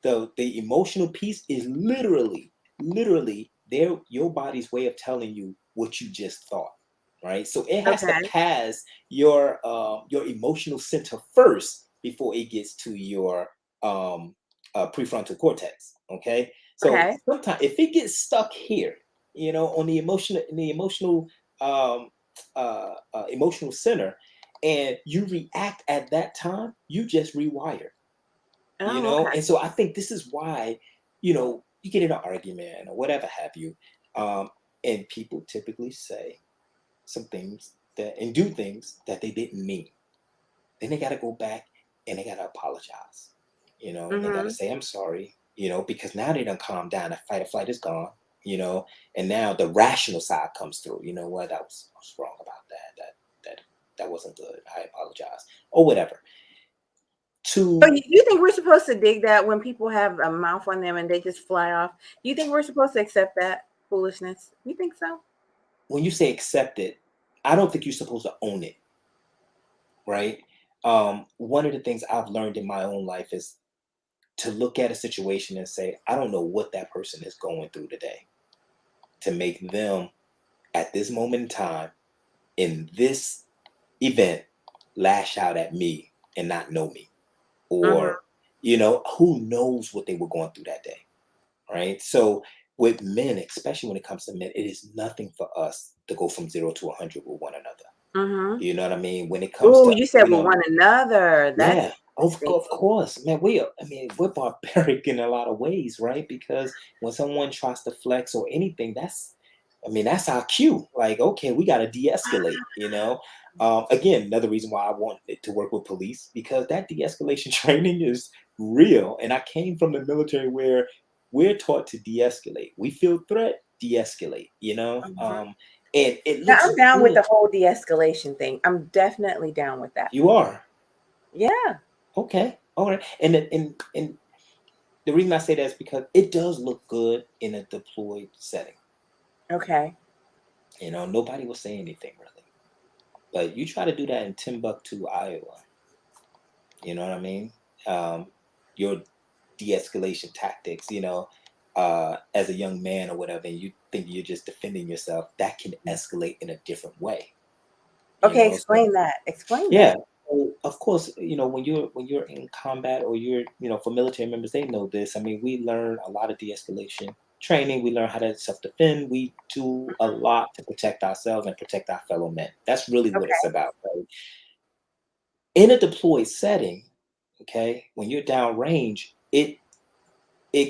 Mm-hmm. the emotional piece is literally your body's way of telling you what you just thought, right? So it has to Okay. pass your emotional center first before it gets to your prefrontal cortex. Okay, so Okay. sometimes if it gets stuck here, on the um, emotional center, and you react at that time, you just rewire. Oh, okay. And so I think this is why, you get in an argument or whatever have you, and people typically say some things and do things that they didn't mean. Then they got to go back and they got to apologize, and they got to Mm-hmm. say, I'm sorry, because now they done calm down. The fight or flight is gone, and now the rational side comes through. You know what? I was wrong about that. That wasn't good. I apologize or whatever. So To you think we're supposed to dig that when people have a mouth on them and they just fly off? You think we're supposed to accept that foolishness? You think so? When you say accept it, I don't think you're supposed to own it, right? One of the things I've learned in my own life is to look at a situation and say, I don't know what that person is going through today to make them at this moment in time in this event lash out at me and not know me, Mm-hmm. or who knows what they were going through that day, right? So with men, especially when it comes to men, it is nothing for us to go from 0 to 100 with one another. Mm-hmm. You know what I mean? When it comes Oh, to, you said with one another. That's yeah, interesting. of course, man. We're barbaric in a lot of ways, right? Because when someone tries to flex or anything, that's our cue. Like, okay, we got to de-escalate. Again, another reason why I wanted to work with police, because that de-escalation training is real. And I came from the military where we're taught to de-escalate. We feel threat, de-escalate. Mhm. And it Now, looks I'm down with good. the whole de-escalation thing. I'm definitely down with that. You are. Yeah. Okay. All right. And the reason I say that is because it does look good in a deployed setting. Okay. You know, nobody will say anything really. But you try to do that in Timbuktu, Iowa. You know what I mean? Your de-escalation tactics, as a young man or whatever, and you think you're just defending yourself, that can escalate in a different way. Okay, So explain that. Explain yeah. that. So of course, when you're in combat, or for military members, they know this. I mean, we learn a lot of de-escalation training. We learn how to self-defend. We do a lot to protect ourselves and protect our fellow men. That's really what it's Okay. about, right? In a deployed setting, okay, when you're downrange, it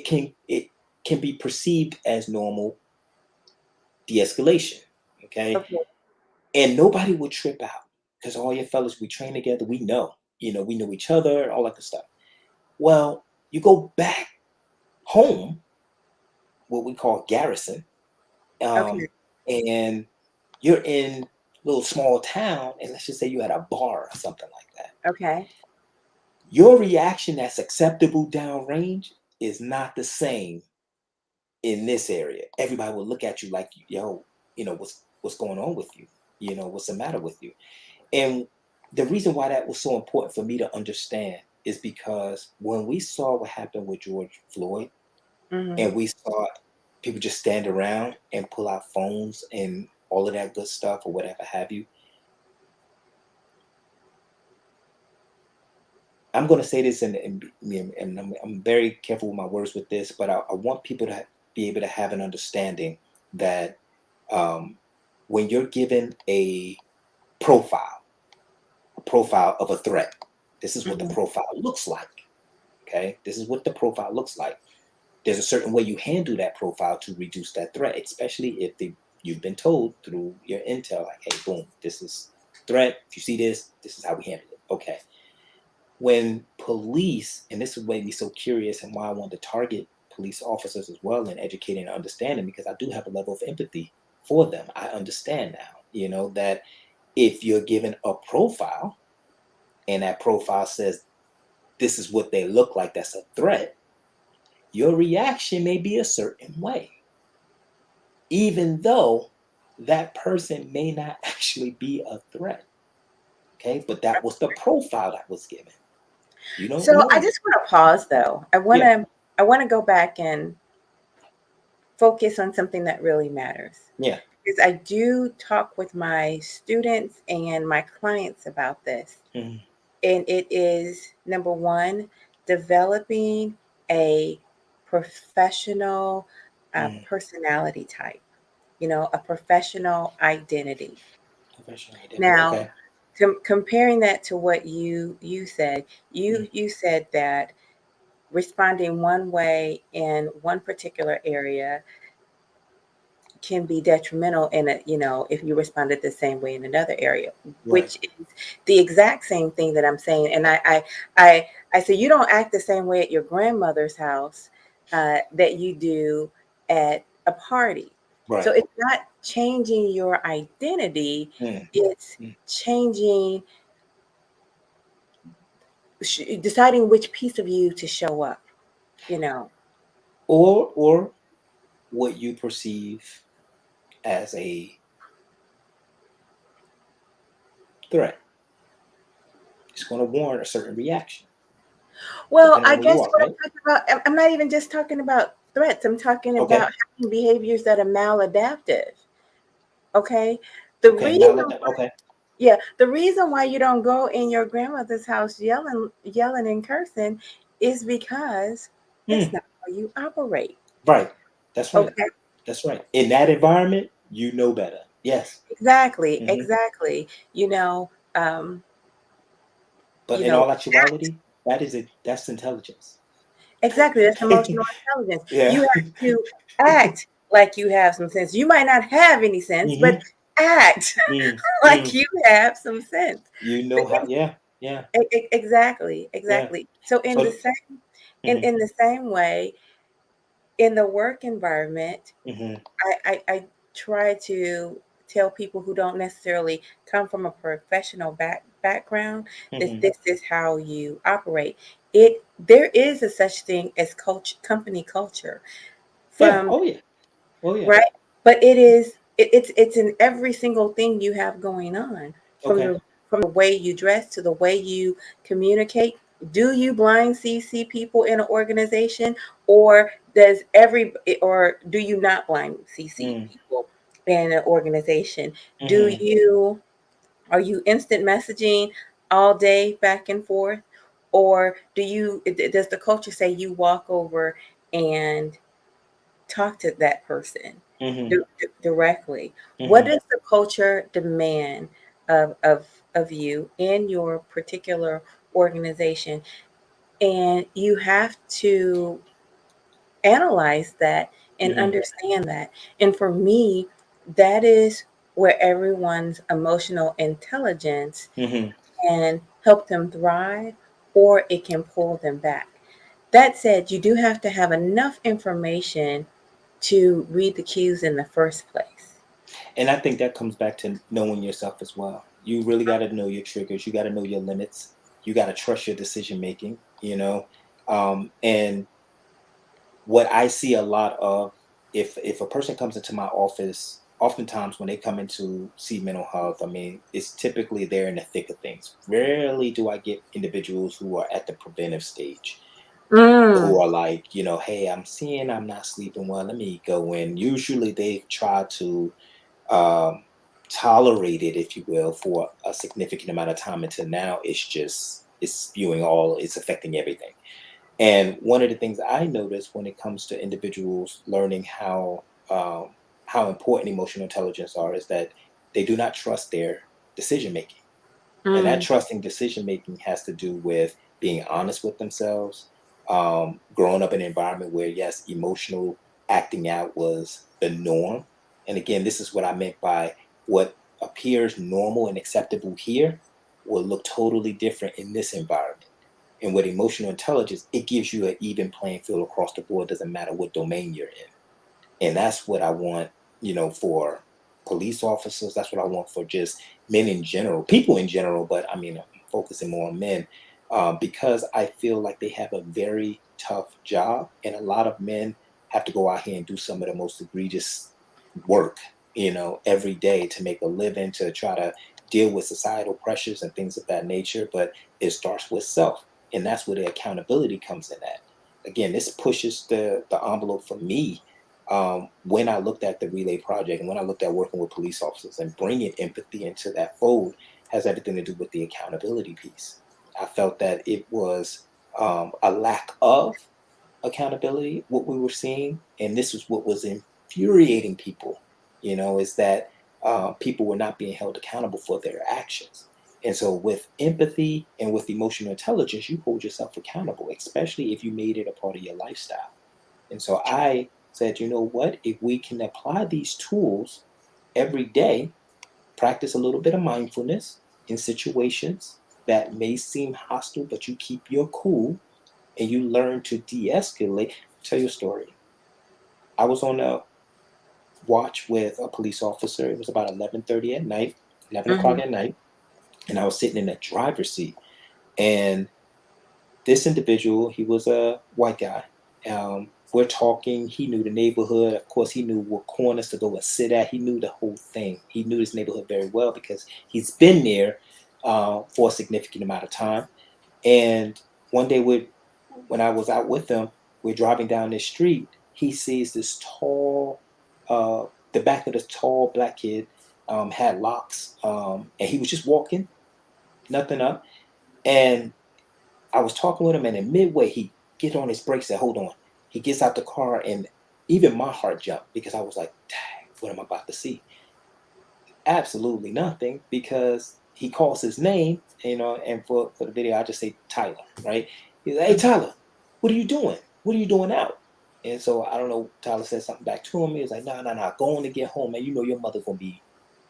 can be perceived as normal de-escalation, okay, Okay. and nobody will trip out because all your fellas, we train together, we know, we know each other, all that good stuff. Well, you go back home, what we call garrison, Okay. and you're in a little small town, and let's just say you had a bar or something like that. Okay. Your reaction that's acceptable downrange is not the same in this area. Everybody will look at you like, yo, what's going on with you? What's the matter with you? And the reason why that was so important for me to understand is because when we saw what happened with George Floyd, Mm-hmm. and we saw people just stand around and pull out phones and all of that good stuff or whatever have you, I'm going to say this, and I'm very careful with my words with this, but I want people to be able to have an understanding that when you're given a profile of a threat, this is what the Mm-hmm. profile looks like. Okay, this is what the profile looks like. There's a certain way you handle that profile to reduce that threat, especially if you've been told through your intel, like, hey, boom, this is threat. If you see this, this is how we handle it. Okay. When police, and this is what made me so curious and why I wanted to target police officers as well and educating and understanding, because I do have a level of empathy for them. I understand now, that if you're given a profile and that profile says this is what they look like, that's a threat, your reaction may be a certain way, even though that person may not actually be a threat. Okay, but that was the profile that was given. You don't So I know. just want to pause though. Yeah. I want to go back and focus on something that really matters. Yeah. Because I do talk with my students and my clients about this. Mhm. And it is number one, developing a professional Mhm. personality type, a professional identity. Professional identity. Now, Okay. comparing that to what you said, Mm. you said that responding one way in one particular area can be detrimental in if you responded the same way in another area, Right. which is the exact same thing that I'm saying. And I say you don't act the same way at your grandmother's house that you do at a party. So Right. it's not changing your identity, Mm. it's Mm. changing, deciding which piece of you to show up, you know. Or what you perceive as a threat. It's going to warrant a certain reaction, Well, depending I on where you guess are, what I'm right? talking about, I'm not even just talking about threats. I'm talking Okay. about having behaviors that are maladaptive. Okay. The Okay. reason, Okay. yeah, the reason why you don't go in your grandmother's house yelling and cursing is because that's Mm. not how you operate. Right. That's right. Okay. That's right. In that environment, you know better. Yes. Exactly. Hmm. Exactly. But You in know, all actuality, that is it. That's intelligence. exactly. That's emotional intelligence. Yeah. You have to act like you have some sense. You might not have any sense, but Hmm. act Mm. like Mm. you have some sense. You The know how. Yeah. Yeah. Exactly, Yeah. exactly. So So. in the same way, in the work environment, Hmm. I try to tell people who don't necessarily come from a professional background that Mm-hmm. this is how you operate. There is a such thing as company culture Yeah. from Oh yeah. Oh yeah. right, but it's in every single thing you have going on, from Okay. the way you dress to the way you communicate. Do you blind see people in an organization, or do you not blind see Mm. people in an organization? Do Mm-hmm. you Are you instant messaging all day back and forth, or does the culture say you walk over and talk to that person Mm-hmm. directly? What Mm-hmm. does the culture demand of you in your particular organization? And you have to analyze that and Mm-hmm. understand that. And for me, that is where everyone's emotional intelligence Mm-hmm. can help them thrive, or it can pull them back. That said, you do have to have enough information to read the cues in the first place. And I think that comes back to knowing yourself as well. You really got to know your triggers. You got to know your limits. You got to trust your decision making. And what I see a lot of, if a person comes into my office, oftentimes when they come in to see mental health, I mean, it's typically they're in the thick of things. Rarely do I get individuals who are at the preventive stage, Mm. who are like, hey, I'm seeing I'm not sleeping well. Let me go in. Usually they've tried to um, tolerate it, if you will, for a significant amount of time until now it's spewing it's affecting everything. And one of the things I notice when it comes to individuals learning how important emotional intelligence are is that they do not trust their decision making. And that Mm. trusting decision making has to do with being honest with themselves, growing up in an environment where, yes, emotional acting out was the norm. And again, this is what I meant by what appears normal and acceptable here will look totally different in this environment. And with emotional intelligence, it gives you an even playing field across the board. Doesn't matter what domain you're in. And that's what I want, for police officers. That's what I want for just men in general, people in general. But I mean, I'm focusing more on men, because I feel like they have a very tough job. And a lot of men have to go out here and do some of the most egregious work, every day to make a living, to try to deal with societal pressures and things of that nature. But it starts with self. And that's where the accountability comes in at. Again, this pushes the envelope for me, when I looked at the Relay Project and when I looked at working with police officers and bringing empathy into that fold, has everything to do with the accountability piece. I felt that it was a lack of accountability, what we were seeing. And this was what was infuriating people, is that people were not being held accountable for their actions. And so, with empathy and with emotional intelligence, you hold yourself accountable, especially if you made it a part of your lifestyle. And so I said, you know what? If we can apply these tools every day, practice a little bit of mindfulness in situations that may seem hostile, but you keep your cool and you learn to de escalate. Tell you a story. I was on a watch with a police officer. It was about 11:30 at night, 11 o'clock Mhm. at night, and I was sitting in the driver's seat. And this individual, he was a white guy. We're talking. He knew the neighborhood. Of course, he knew what corners to go and sit at. He knew the whole thing. He knew his neighborhood very well because he's been there for a significant amount of time. And one day, when I was out with him, we're driving down this street. He sees this tall, the back of this tall black kid, had locks, and he was just walking, nothing up. And I was talking with him, and in midway, he gets on his brakes and hold on. He gets out the car, and even my heart jumped because I was like, "Dang, what am I about to see?" Absolutely nothing, because he calls his name, and for the video, I just say Tyler, right? He's like, "Hey, Mhm. Tyler, what are you doing? What are you doing out?" And so I don't know. Tyler said something back to him. He was like, "No, no, no, go on and get home, man. You know your mother gonna be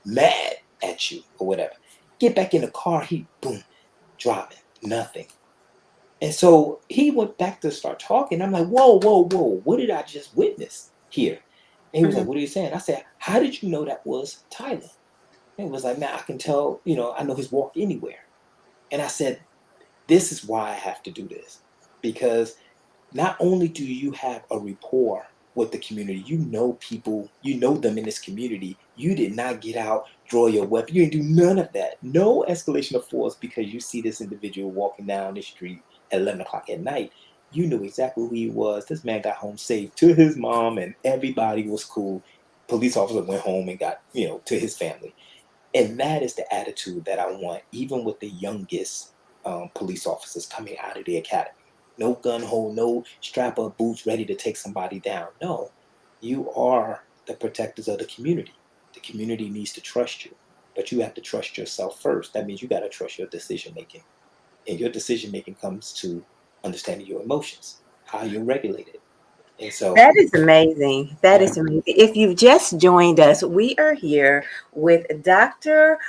mad at you or whatever." Get back in the car. He boom, driving, nothing. And so he went back to start talking. I'm like, whoa, whoa, whoa, what did I just witness here? And he was like, Mhm. what are you saying? I said, how did you know that was Tyler? And he was like, man, I can tell, I know his walk anywhere. And I said, this is why I have to do this. Because not only do you have a rapport with the community, you know people, you know them in this community. You did not get out, draw your weapon. You didn't do none of that. No escalation of force because you see this individual walking down the street at 11 o'clock at night. You knew exactly who he was. This man got home safe to his mom and everybody was cool. Police officer went home and got, to his family. And that is the attitude that I want, even with the youngest police officers coming out of the academy. No gun hold, no strap up boots ready to take somebody down. No, you are the protectors of the community. The community needs to trust you, but you have to trust yourself first. That means you got to trust your decision making. And your decision making comes to understanding your emotions, how you're regulated. And so, That is amazing. That yeah. is amazing. If you've just joined us, we are here with Dr.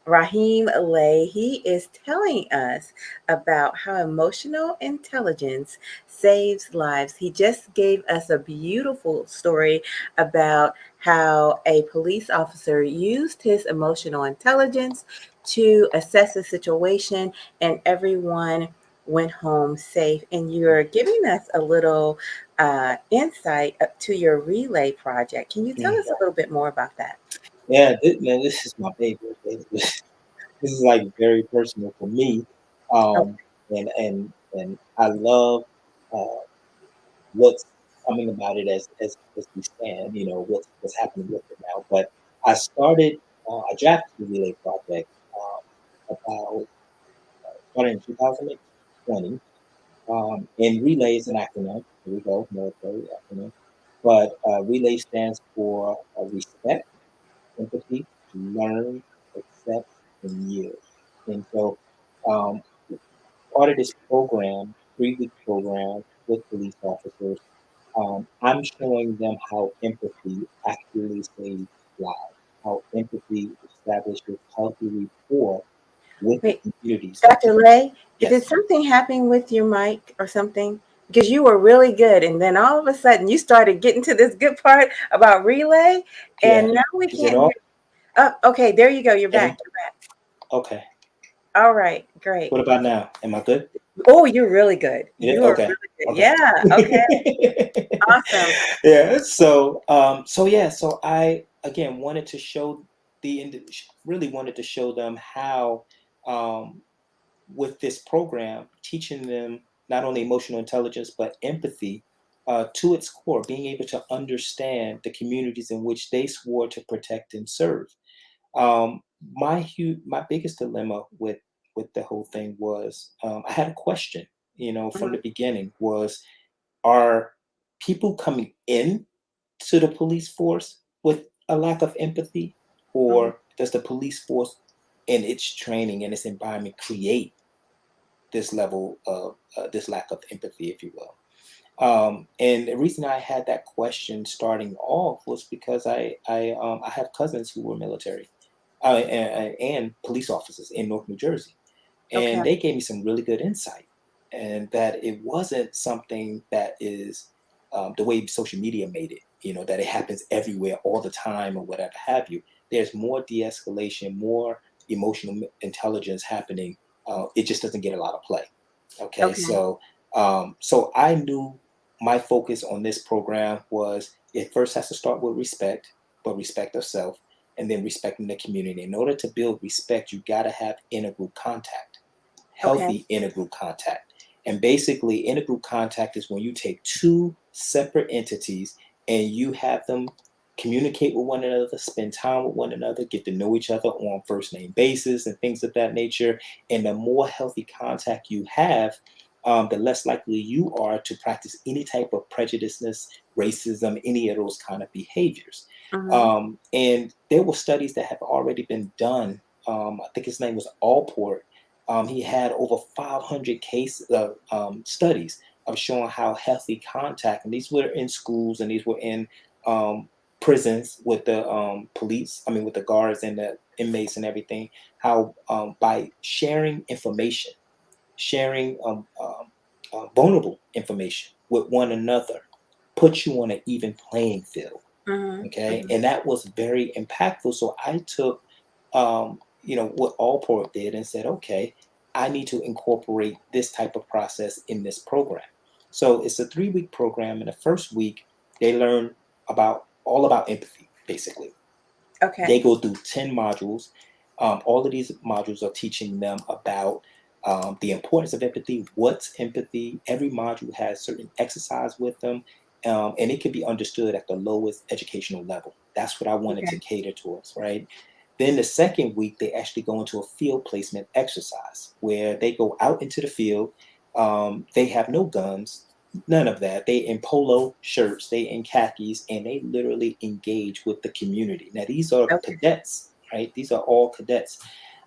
Rahim Alay. He is telling us about how emotional intelligence saves lives. He just gave us a beautiful story about how a police officer used his emotional intelligence to assess a situation and everyone went home safe. And you're giving us a little insight to your relay project. Can you tell Mm. us a little bit more about that? Yeah, man, this is my baby. This is like very personal for me, Okay. and I love uh, what's coming about it as we stand. What's happening with it now. But I started, I drafted the relay project about started in 2020. And relay is an acronym. Here we go, military acronym. But relay stands for respect, empathy, learn, accept, and yield. And so um, part of this program, 3 week program with police officers, I'm showing them how empathy actually saves lives, how empathy establishes healthy rapport with the Wait, communities that Dr. Lay, did yes, something happen with your mic or something? Because you were really good, and then all of a sudden you started getting to this good part about relay, yeah. and now we Is it can't off? hear. Oh, okay, there you go. You're And back. You're back. okay. All right, great. What about now? Am I good? Oh, you're really good. You are Okay. really good. Okay. Yeah. Okay. Awesome. Yeah. So I again wanted to show really wanted to show them how um, with this program, teaching them not only emotional intelligence but empathy to its core, being able to understand the communities in which they swore to protect and serve. Um, my biggest dilemma with the whole thing was I had a question. From the Mhm, beginning was are people coming in to the police force with a lack of empathy, mhm. or does the police force and its training and its environment create this level of this lack of empathy, if you will? And the reason I had that question starting off was because I have cousins who were military and police officers in North New Jersey, Okay. and they gave me some really good insight, and that it wasn't something that is the way social media made it. That it happens everywhere all the time or whatever have you. There's more de-escalation, more emotional intelligence happening. It just doesn't get a lot of play. Okay, Okay. so I knew my focus on this program was it first has to start with respect, but respect of self, and then respecting the community. In order to build respect, you got to have intergroup contact, Okay. healthy intergroup contact. And basically, intergroup contact is when you take two separate entities and you have them communicate with one another, spend time with one another, get to know each other on first name basis and things of that nature. And the more healthy contact you have, the less likely you are to practice any type of prejudiceness, racism, any of those kind of behaviors. Mhm. And there were studies that have already been done. I think his name was Allport. He had over 500 studies of showing how healthy contact, and these were in schools and these were in um, prisons with the police, I mean, with the guards and the inmates and everything, how by sharing information, sharing vulnerable information with one another, puts you on an even playing field. Okay. And that was very impactful. So I took, what Allport did and said, okay, I need to incorporate this type of process in this program. So it's a 3-week program. In the first week, they learn all about empathy, basically. Okay. They go through 10 modules. All of these modules are teaching them about the importance of empathy, what's empathy. Every module has certain exercise with them, and it can be understood at the lowest educational level. That's what I wanted to cater towards, right? Then the second week, they actually go into a field placement exercise where they go out into the field. They have no guns, none of that. They in polo shirts, they in khakis, and they literally engage with the community. Now, these are cadets, right? These are all cadets,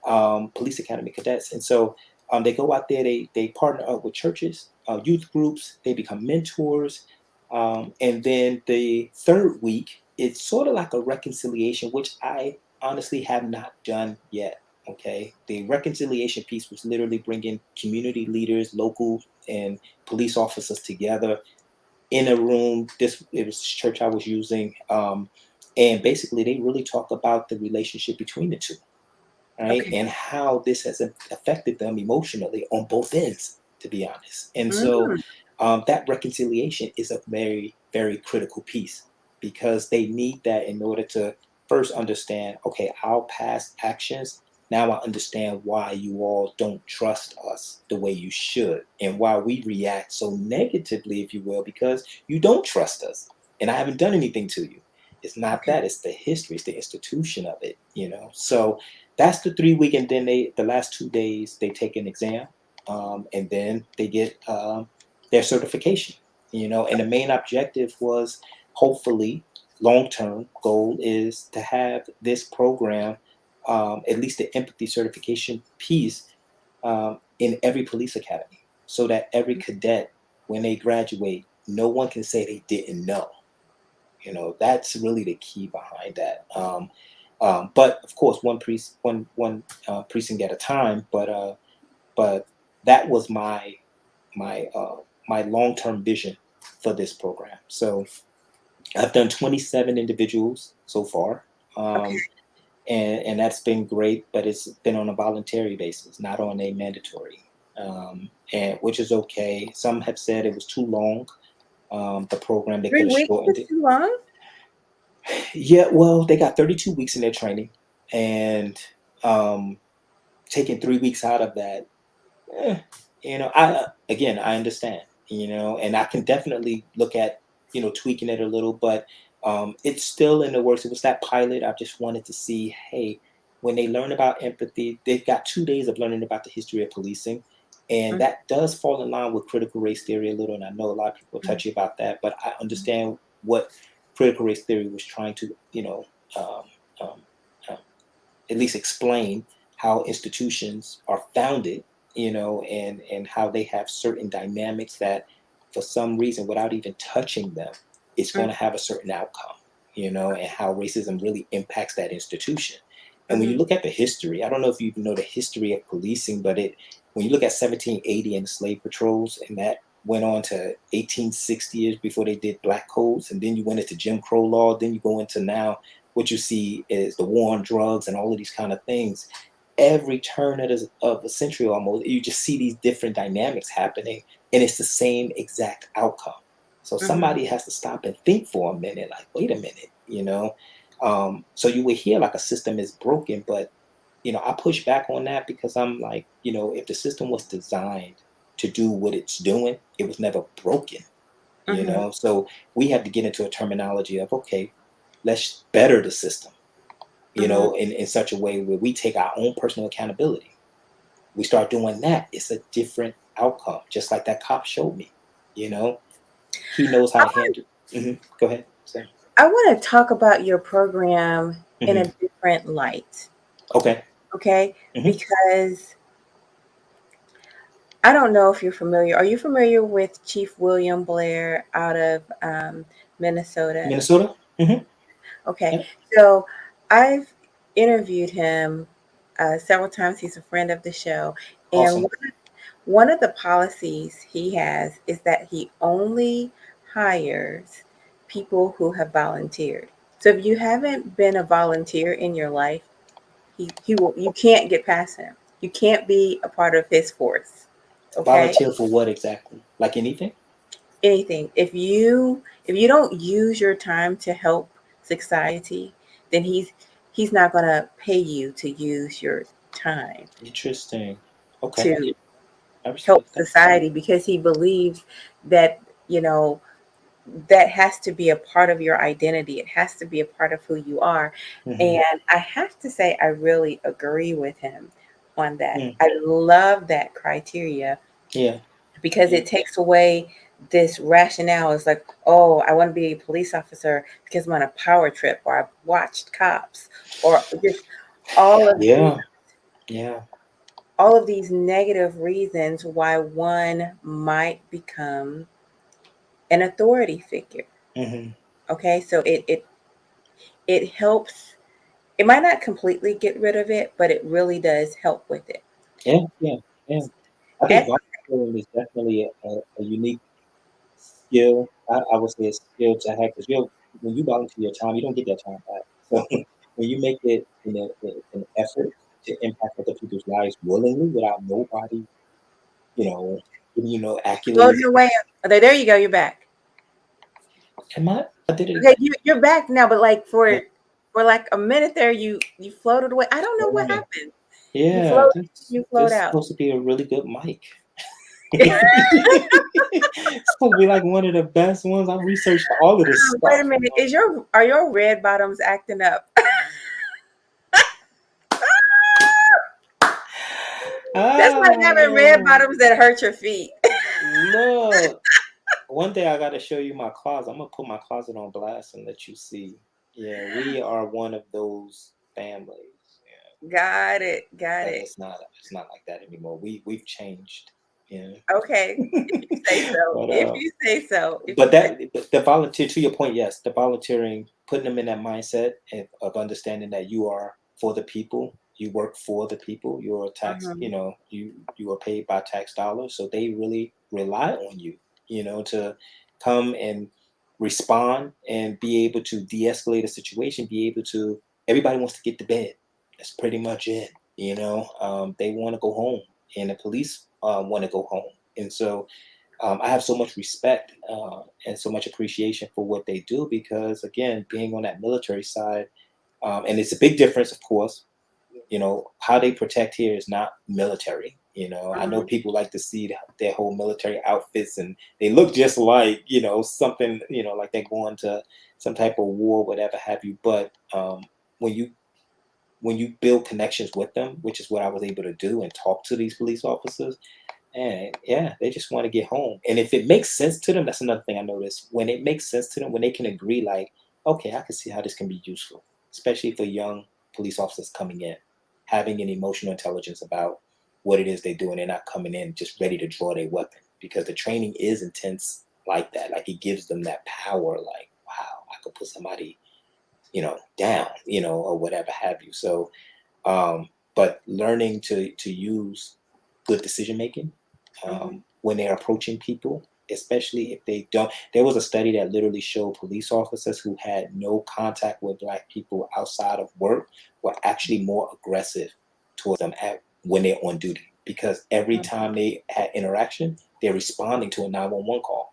police academy cadets. And so they go out there, they partner up with churches, youth groups, they become mentors. And then the third week, it's sort of like a reconciliation, which I honestly have not done yet. Okay. The reconciliation piece was literally bringing community leaders, local and police officers together in a room. It was church I was using. And basically they really talk about the relationship between the two, right? And how this has affected them emotionally on both ends, to be honest. And so that reconciliation is a very, very critical piece because they need that in order to first understand, okay, our past actions. Now I understand why you all don't trust us the way you should and why we react so negatively, if you will, because you don't trust us and I haven't done anything to you. It's not that, it's the history, it's the institution of it, So that's the 3-week, and then the last 2 days they take an exam, and then they get their certification. And the main objective was hopefully long-term goal is to have this program, at least the empathy certification piece, in every police academy, so that every cadet, when they graduate, no one can say they didn't know. That's really the key behind that. But of course, one precinct at a time. But that was my long-term vision for this program. So I've done 27 individuals so far, and that's been great. But it's been on a voluntary basis, not on a mandatory, and which is okay. Some have said it was too long. The program they 3 could have weeks shortened is it. too long? Yeah, well, they got 32 weeks in their training, and taking 3 weeks out of that, I understand, and I can definitely look at, tweaking it a little, but it's still in the works. It was that pilot. I just wanted to see, hey, when they learn about empathy, they've got 2 days of learning about the history of policing. And that does fall in line with critical race theory a little. And I know a lot of people are touchy about that, but I understand what critical race theory was trying to, um, um, um, at least explain how institutions are founded, and how they have certain dynamics that for some reason, without even touching them, it's going to have a certain outcome, and how racism really impacts that institution. And when you look at the history, I don't know if you even know the history of policing, but when you look at 1780 and the slave patrols, and that went on to 1860s before they did black codes, and then you went into Jim Crow law, then you go into now what you see is the war on drugs and all of these kind of things. Every turn of a century almost, you just see these different dynamics happening, and it's the same exact outcome. So somebody has to stop and think for a minute, like, wait a minute. So you would hear like a system is broken, but I push back on that because I'm like, if the system was designed to do what it's doing, it was never broken. So we have to get into a terminology of, okay, let's better the system, in such a way where we take our own personal accountability. We start doing that, it's a different outcome, just like that cop showed me. He knows how to handle. Go ahead, Sam. I want to talk about your program in a hmm different light. Okay. Okay? hmm Because I don't know if you're familiar. Are you familiar with Chief William Blair out of Minnesota? Minnesota. Okay. Yep. So I've interviewed him several times. He's a friend of the show. And Awesome. one of the policies he has is that he only hires people who have volunteered. So if you haven't been a volunteer in your life, he will, you can't get past him. You can't be a part of his force. Okay? Volunteer for what exactly? Like anything? Anything. If you don't use your time to help society, then he's not going to pay you to use your time Interesting. Okay. to I help respect that. society, because he believes that, you know, that has to be a part of your identity. It has to be a part of who you are. Mm-hmm. And I have to say, I really agree with him on that. Mm. I love that criteria, Yeah. because Yeah. it takes away this rationale. It's like, oh, I want to be a police officer because I'm on a power trip, or I've watched Cops, or just all of these, Yeah. Yeah. all of these negative reasons why one might become an authority figure. Mm-hmm. Okay, so it helps. It might not completely get rid of it, but it really does help with it. Yeah. Yeah. Yeah. I think And volunteering is definitely a unique skill. I would say a skill to have because when you volunteer your time, you don't get that time back. So when you make it an effort to impact other people's lives willingly without nobody, you know, giving you no well, accolades. no way. There you go. You're back. Am I? I did it Okay, again. you're back now. But like Yeah. for like a minute there, you floated away. I don't know what Right. happened. You Yeah. float, This you float this is out. supposed to be a really good mic. It's supposed to be like one of the best ones. I've researched all of this Wait a stuff. minute. Are your red bottoms acting up? That's like having red Ah, bottoms that hurt your feet. look. One day I gotta show you my closet. I'm gonna put my closet on blast and let you see. Yeah, we are one of those families. Yeah, Got it. Got but it. it's not like that anymore. We've changed. Yeah. Okay. If you say so. but If uh you say so. If but you say the volunteer to your point, yes, the volunteering, putting them in that mindset of understanding that you are for the people, you work for the people, you're tax, Mhm. you are paid by tax dollars, so they really rely on you, to come and respond and be able to de-escalate a situation, be able to. Everybody wants to get to bed. That's pretty much it. They want to go home, and the police want to go home, and so I have so much respect and so much appreciation for what they do because, again, being on that military side, and it's a big difference, of course. How they protect here is not military. I know Mhm. people like to see their whole military outfits and they look just like, something, like they're going to some type of war, whatever have you. But when you when you build connections with them, which is what I was able to do and talk to these police officers, and yeah, they just want to get home. And if it makes sense to them, that's another thing I noticed. When it makes sense to them, when they can agree, like, okay, I can see how this can be useful, especially for young police officers coming in, having an emotional intelligence about what it is they do, and they're not coming in just ready to draw their weapon because the training is intense like that. Like it gives them that power, like, wow, I could put somebody, down, or whatever have you. So, but learning to use good decision making Mhm. when they're approaching people, especially if they don't. There was a study that literally showed police officers who had no contact with Black people outside of work were actually more aggressive towards them when they're on duty because every Mhm. time they had interaction, they're responding to a 911 call.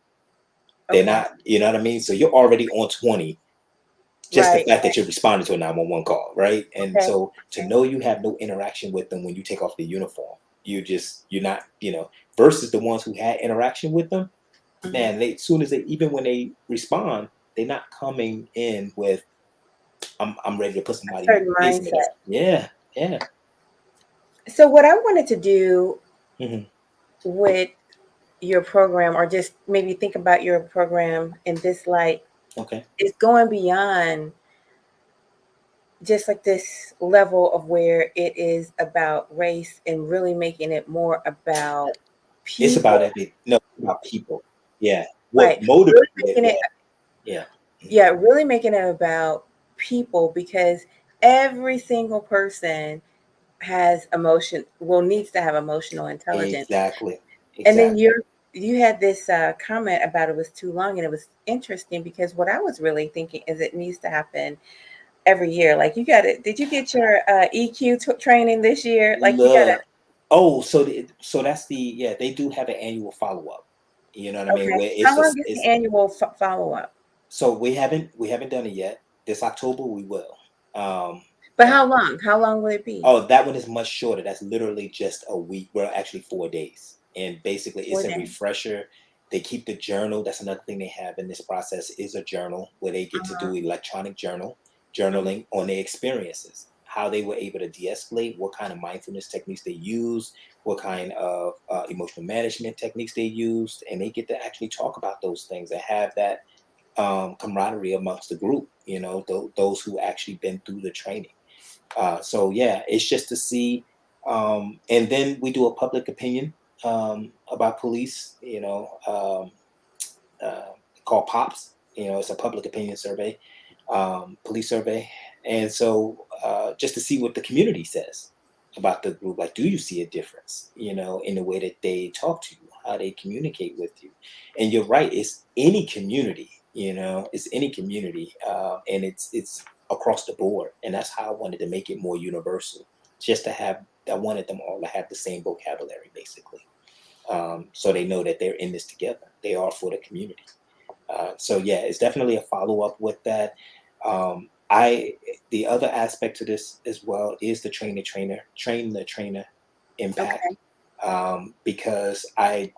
They're Okay. not, you know what I mean? So you're already on 20 just the Right. fact that you're responding to a 911 call, right? And Okay. so to Okay. know you have no interaction with them when you take off the uniform, you're not, versus the ones who had interaction with them, Mhm. man, they as soon as they even when they respond, they're not coming in with I'm ready to put A somebody in certain the basement. mindset. Yeah, yeah. So what I wanted to do Hmm. with your program, or just maybe think about your program in this light, Okay. is going beyond just like this level of where it is about race and really making it more about It's about people. every no, it's about people. Yeah. What Right. Really motivated it? making it, Yeah. Yeah. yeah, really making it about people, because every single person has emotion, well, needs to have emotional intelligence. Exactly. And then Exactly. you had this comment about it was too long, and it was interesting because what I was really thinking is it needs to happen every year. Like you got it. Did you get your EQ training this year? Like you got to. Look, oh, so that's yeah, they do have an annual follow up. You know what I mean? Okay. Where it's How long just is the it's annual follow up? so we haven't done it yet. This October we will. Um, But uh, how long? How long will it be? oh, that one is much shorter. That's literally just a week. Well, actually 4 days, and basically it's Four a days. refresher. They keep the journal. That's another thing they have in this process is a journal where they get to Uh-huh. do electronic Mhm. journaling on their experiences, how they were able to de-escalate, what kind of mindfulness techniques they used, what kind of emotional management techniques they used, and they get to actually talk about those things and have that camaraderie amongst the group. Those who actually been through the training. So yeah, it's just to see, and then we do a public opinion about police. Uh, called POPs. It's a public opinion survey, police survey, and so just to see what the community says about the group. Like, do you see a difference? In the way that they talk to you, how they communicate with you? And you're right. It's any community. It's any community, and it's across the board. And that's how I wanted to make it more universal. Just to have, I wanted them all to have the same vocabulary, basically. So they know that they're in this together. They are for the community. So yeah, it's definitely a follow up with that. I The other aspect to this as well is the train the trainer impact, Okay. because I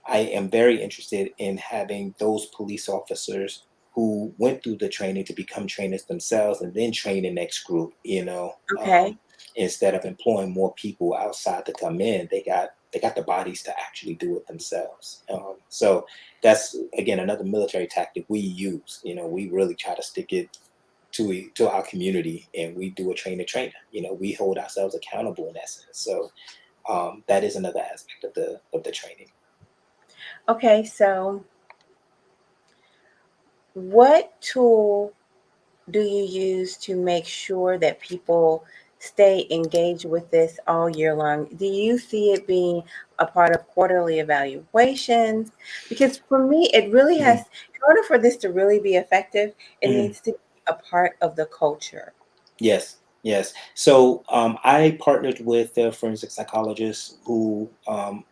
am very interested in having those police officers who went through the training to become trainers themselves and then train the next group. Okay. Instead of employing more people outside to come in, they got the bodies to actually do it themselves. So that's again another military tactic we use. We really try to stick it to our community, and we do a trainer. We hold ourselves accountable in that sense. So that is another aspect of the training. Okay. So, what tool do you use to make sure that people stay engaged with this all year long? Do you see it being a part of quarterly evaluations? Because for me, it really has, Mhm. in order for this to really be effective, it Mhm. needs to be a part of the culture. Yes, yes. So I partnered with a forensic psychologist who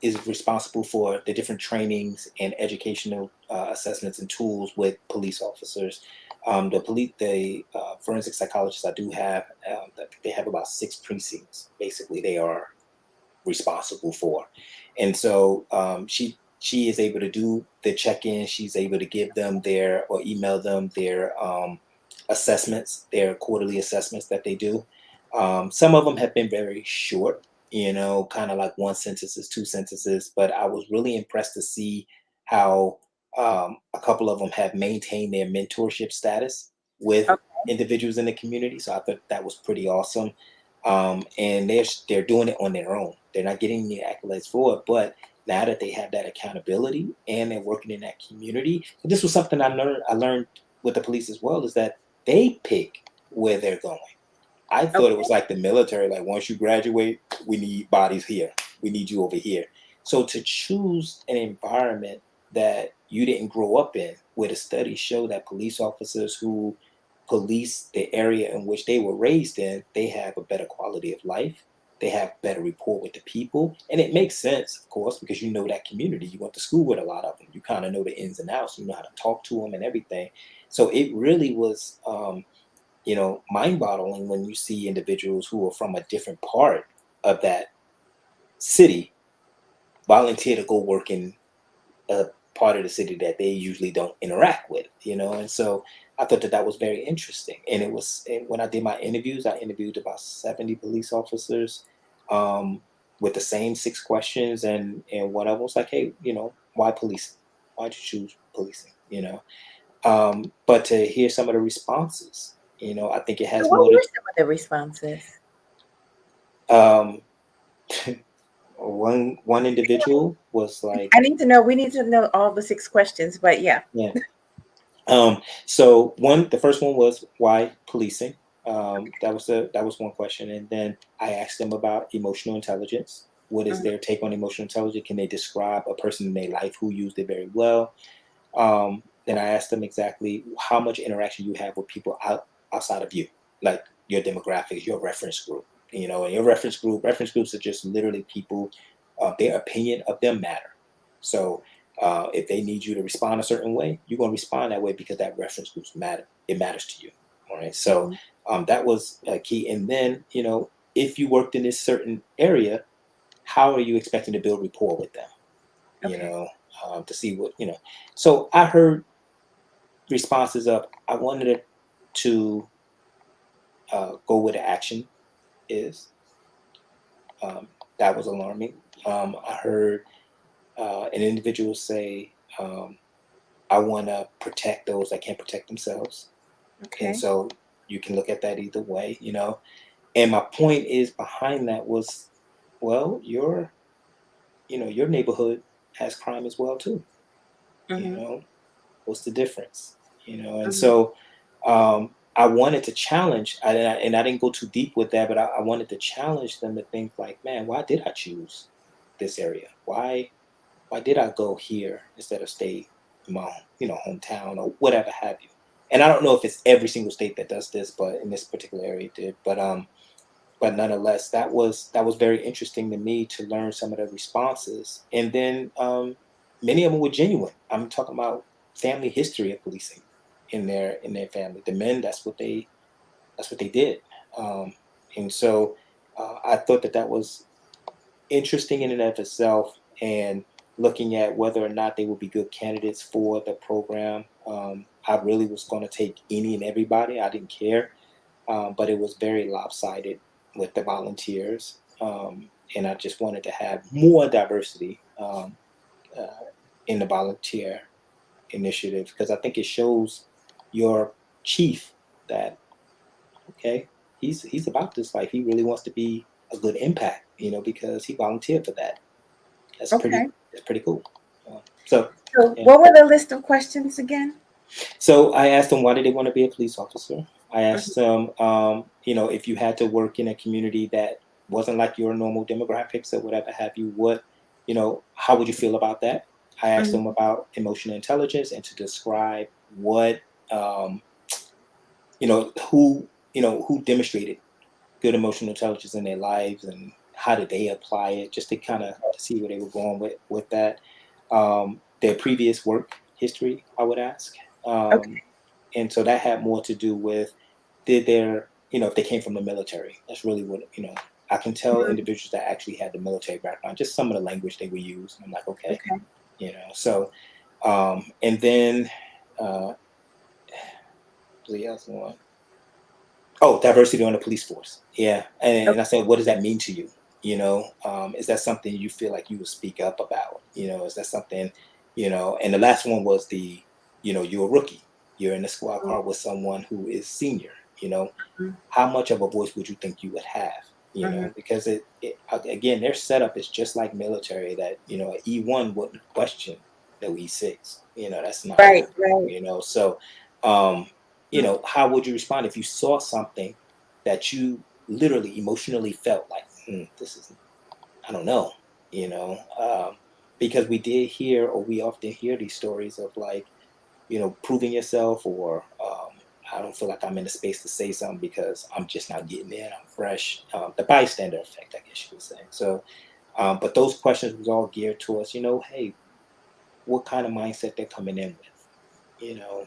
is responsible for the different trainings and educational assessments and tools with police officers. The forensic psychologists I do have, they have about 6 precincts. Basically, they are responsible for. And so she is able to do the check-in. She's able to give them their or email them their assessments, their quarterly assessments that they do. Some of them have been very short, kind of like one sentences, two sentences. But I was really impressed to see how a couple of them have maintained their mentorship status with Okay. individuals in the community. So I thought that was pretty awesome. And they're doing it on their own. They're not getting the accolades for it, but now that they have that accountability and they're working in that community, this was something I learned with the police as well, is that they pick where they're going. I thought it Okay. was like the military, like once you graduate, we need bodies here. We need you over here. So to choose an environment that you didn't grow up in, where the studies show that police officers who police the area in which they were raised in, they have a better quality of life. They have better rapport with the people. And it makes sense, of course, because you know that community. You went to school with a lot of them. You kind of know the ins and outs. You know how to talk to them and everything. So it really was mind-boggling when you see individuals who are from a different part of that city volunteer to go work in a part of the city that they usually don't interact with. And so I thought that was very interesting. And when I did my interviews, I interviewed about 70 police officers, with the same 6 questions, and one of them was like, hey, why policing? Why'd you choose policing? But to hear some of the responses, I think it So, has what more to were some of the responses? um one individual was like, I need to know. We need to know all the 6 questions, but yeah. yeah. So the first one was why policing. That was one question, and then I asked them about emotional intelligence. What is their take on emotional intelligence? Can they describe a person in their life who used it very well? Then I asked them exactly how much interaction you have with people outside of you, like your demographics, your reference group. You know, and your reference groups are just literally people. Their opinion of them matter. So if they need you to respond a certain way, you're going to respond that way because that reference group matter. It matters to you. All right. So that was key. And then, you know, if you worked in this certain area, how are you expecting to build rapport with them? You Okay. know, to see what, you know. So I heard responses of, I wanted it to go where the action is. That was alarming. I heard an individual say, I want to protect those that can't protect themselves. And Okay. so you can look at that either way, you know. And my point is behind that was, well, you know, your neighborhood has crime as well too. You Mm-hmm. know, what's the difference? You know, and Mm-hmm. so I wanted to challenge, and I didn't go too deep with that, but I wanted to challenge them to think like, man, why did I choose this area? Why did I go here instead of stay in my, you know, hometown or whatever have you? And I don't know if it's every single state that does this, but in this particular area it did. But nonetheless, that was very interesting to me to learn some of the responses, and then many of them were genuine. I'm talking about family history of policing in their family. The men, that's what they did, um, and so I thought that was interesting in and of itself, and looking at whether or not they would be good candidates for the program. I really was going to take any and everybody. I didn't care, but it was very lopsided with the volunteers, and I just wanted to have more diversity uh, in the volunteer initiative because I think it shows your chief that okay, he's about this life. He really wants to be a good impact, you know, because he volunteered for that. That's pretty. Okay. That's pretty cool. So So, yeah. what were the list of questions again? So I asked them why did they want to be a police officer. I Mm-hmm. asked them, you know, if you had to work in a community that wasn't like your normal demographics or whatever have you, what, you know, how would you feel about that? I asked them Mm-hmm. about emotional intelligence and to describe what, um, who demonstrated good emotional intelligence in their lives and how did they apply it, just to kind of see where they were going with that. Their previous work history, I would ask. Okay. And so that had more to do with did their, you know, if they came from the military. That's really what, you know, I can tell Mhm. individuals that actually had the military background, just some of the language they would use. And I'm like, okay, Okay. you know, so, and then, uh, the other one, oh, diversity on the police force. Yeah. And I Okay. said, what does that mean to you? You know, is that something you feel like you would speak up about? You know, is that something, you know, and the last one was you're a rookie. You're in a squad car with someone who is senior, you know, Mhm. how much of a voice would you think you would have? You Mhm. know, because again, their setup is just like military that, you know, an E1 wouldn't question no E6. You know, that's not going to Right. happen, Right. you know. So, um, you Mhm. know, how would you respond if you saw something that you literally emotionally felt like, this is, I don't know, you know, because we often hear these stories of like, you know, proving yourself or I don't feel like I'm in a space to say something because I'm just not getting in, I'm fresh. The bystander effect, I guess you could say. So, but those questions was all geared towards, you know, hey, what kind of mindset they're coming in with, you know,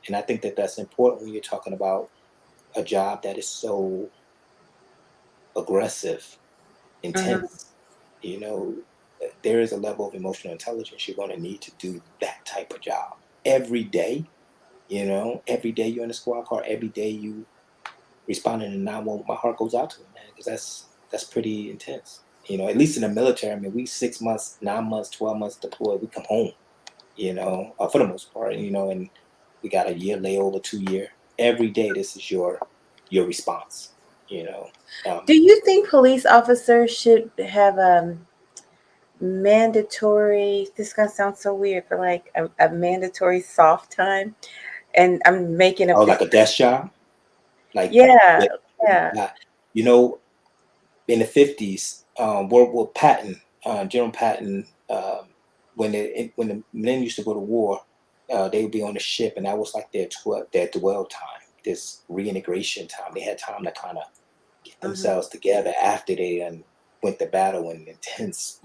and I think that that's important when you're talking about a job that is so aggressive, Mhm. intense, you know, there is a level of emotional intelligence you're going to need to do that type of job every day. You know, every day you're in a squad car, every day you responding to 911, my heart goes out to it, man, because that's pretty intense. You know, at least in the military, I mean, we 6 months, 9 months, 12 months deployed, we come home. You know, for the most part, you know, and we got a year layover, 2 year. Every day, this is your response. You know, um, Do you think police officers should have mandatory? This gonna sound so weird, but like a mandatory soft time. And I'm making up oh, this. like a desk job, like Yeah. yeah, Yeah. you know, in the 50s. World Patton, General Patton, when the men used to go to war, they would be on the ship, and that was like their dwell time, this reintegration time. They had time to kind of get themselves together after they went to battle and intense,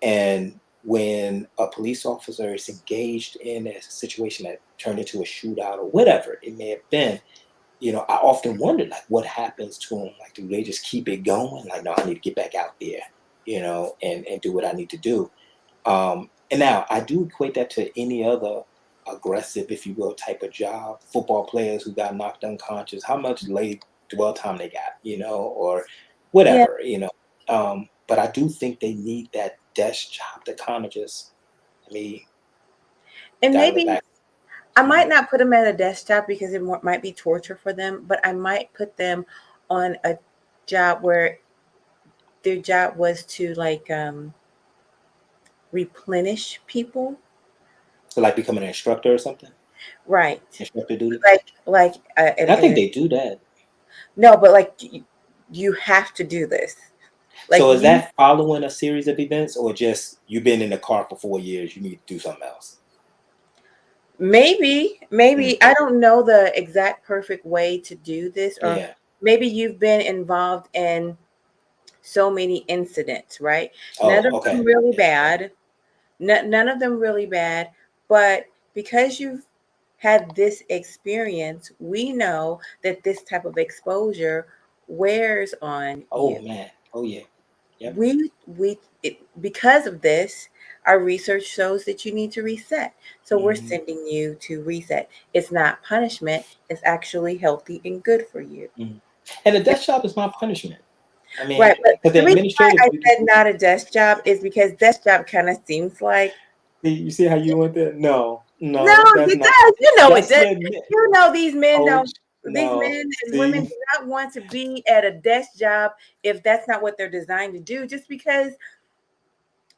And when a police officer is engaged in a situation that turned into a shootout or whatever it may have been, I often wondered, like, what happens to them? Like, do they just keep it going? Like, no, I need to get back out there, and do what I need to do. And now I do equate that to any other aggressive, if you will, type of job. Football players who got knocked unconscious, how much late dwell time they got, or Yeah. whatever. But I do think they need that desk job to kind of just, I mean, And dial it maybe back. I might not put them at a desk job because it might be torture for them, but I might put them on a job where their job was to like replenish people. So, like becoming an instructor or something, Right. instructor duty. Like And I think they do that. no, but like you have to do this. Like So is you that following a series of events, or just you've been in the car for 4 years, you need to do something else? maybe Mm, I don't know the exact perfect way to do this, or yeah. maybe you've been involved in so many incidents, right? None Oh, of them okay. really Yeah. bad. None of them really bad, but because you've had this experience, we know that this type of exposure wears on you. Oh man. Oh yeah. Yep. Because of this, our research shows that you need to reset. So we're Hmm. sending you to reset. It's not punishment, it's actually healthy and good for you. Hmm. And the desk job is my punishment. I Right. mean, But because the the reason why administrative I duty. said not a desk job is because desk job kind of seems like, You see how you went there? No, no, no, that's it not. does. You know it That's does. your You know these men coach. don't. These No, men and women see, do not want to be at a desk job if that's not what they're designed to do. Just because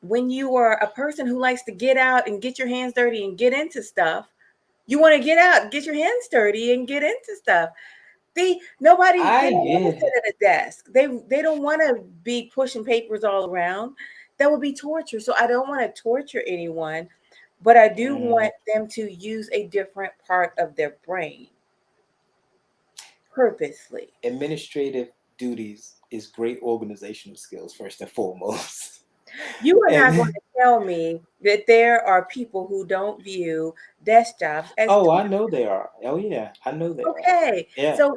when you are a person who likes to get out and get your hands dirty and get into stuff, you want to get out, get your hands dirty and get into stuff. They I don't want to get sit it. at a desk. They don't want to be pushing papers all around. That would be torture. So I don't want to torture anyone, but I do Mm, want them to use a different part of their brain purposely. administrative duties is great organizational skills first and foremost. You are not going And to tell me that there are people who don't view desk jobs as oh, I torture. know they are. Oh yeah, I know they are. Okay. Yeah. So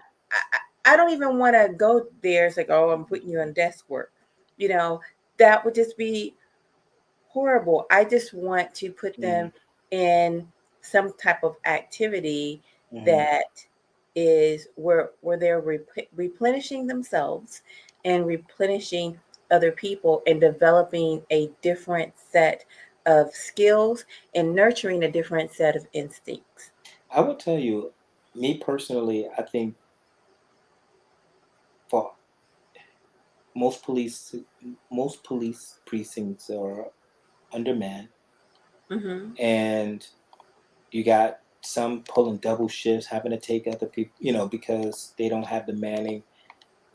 I don't even want to go there. It's like, oh, I'm putting you on desk work. You know, that would just be horrible. I just want to put Mm, them in some type of activity hmm. that is where they're replenishing themselves and replenishing other people and developing a different set of skills and nurturing a different set of instincts. I would tell you, me personally, I think for most police most police precincts are undermanned, Hmm. and you got some pulling double shifts, having to take other people, because they don't have the manning.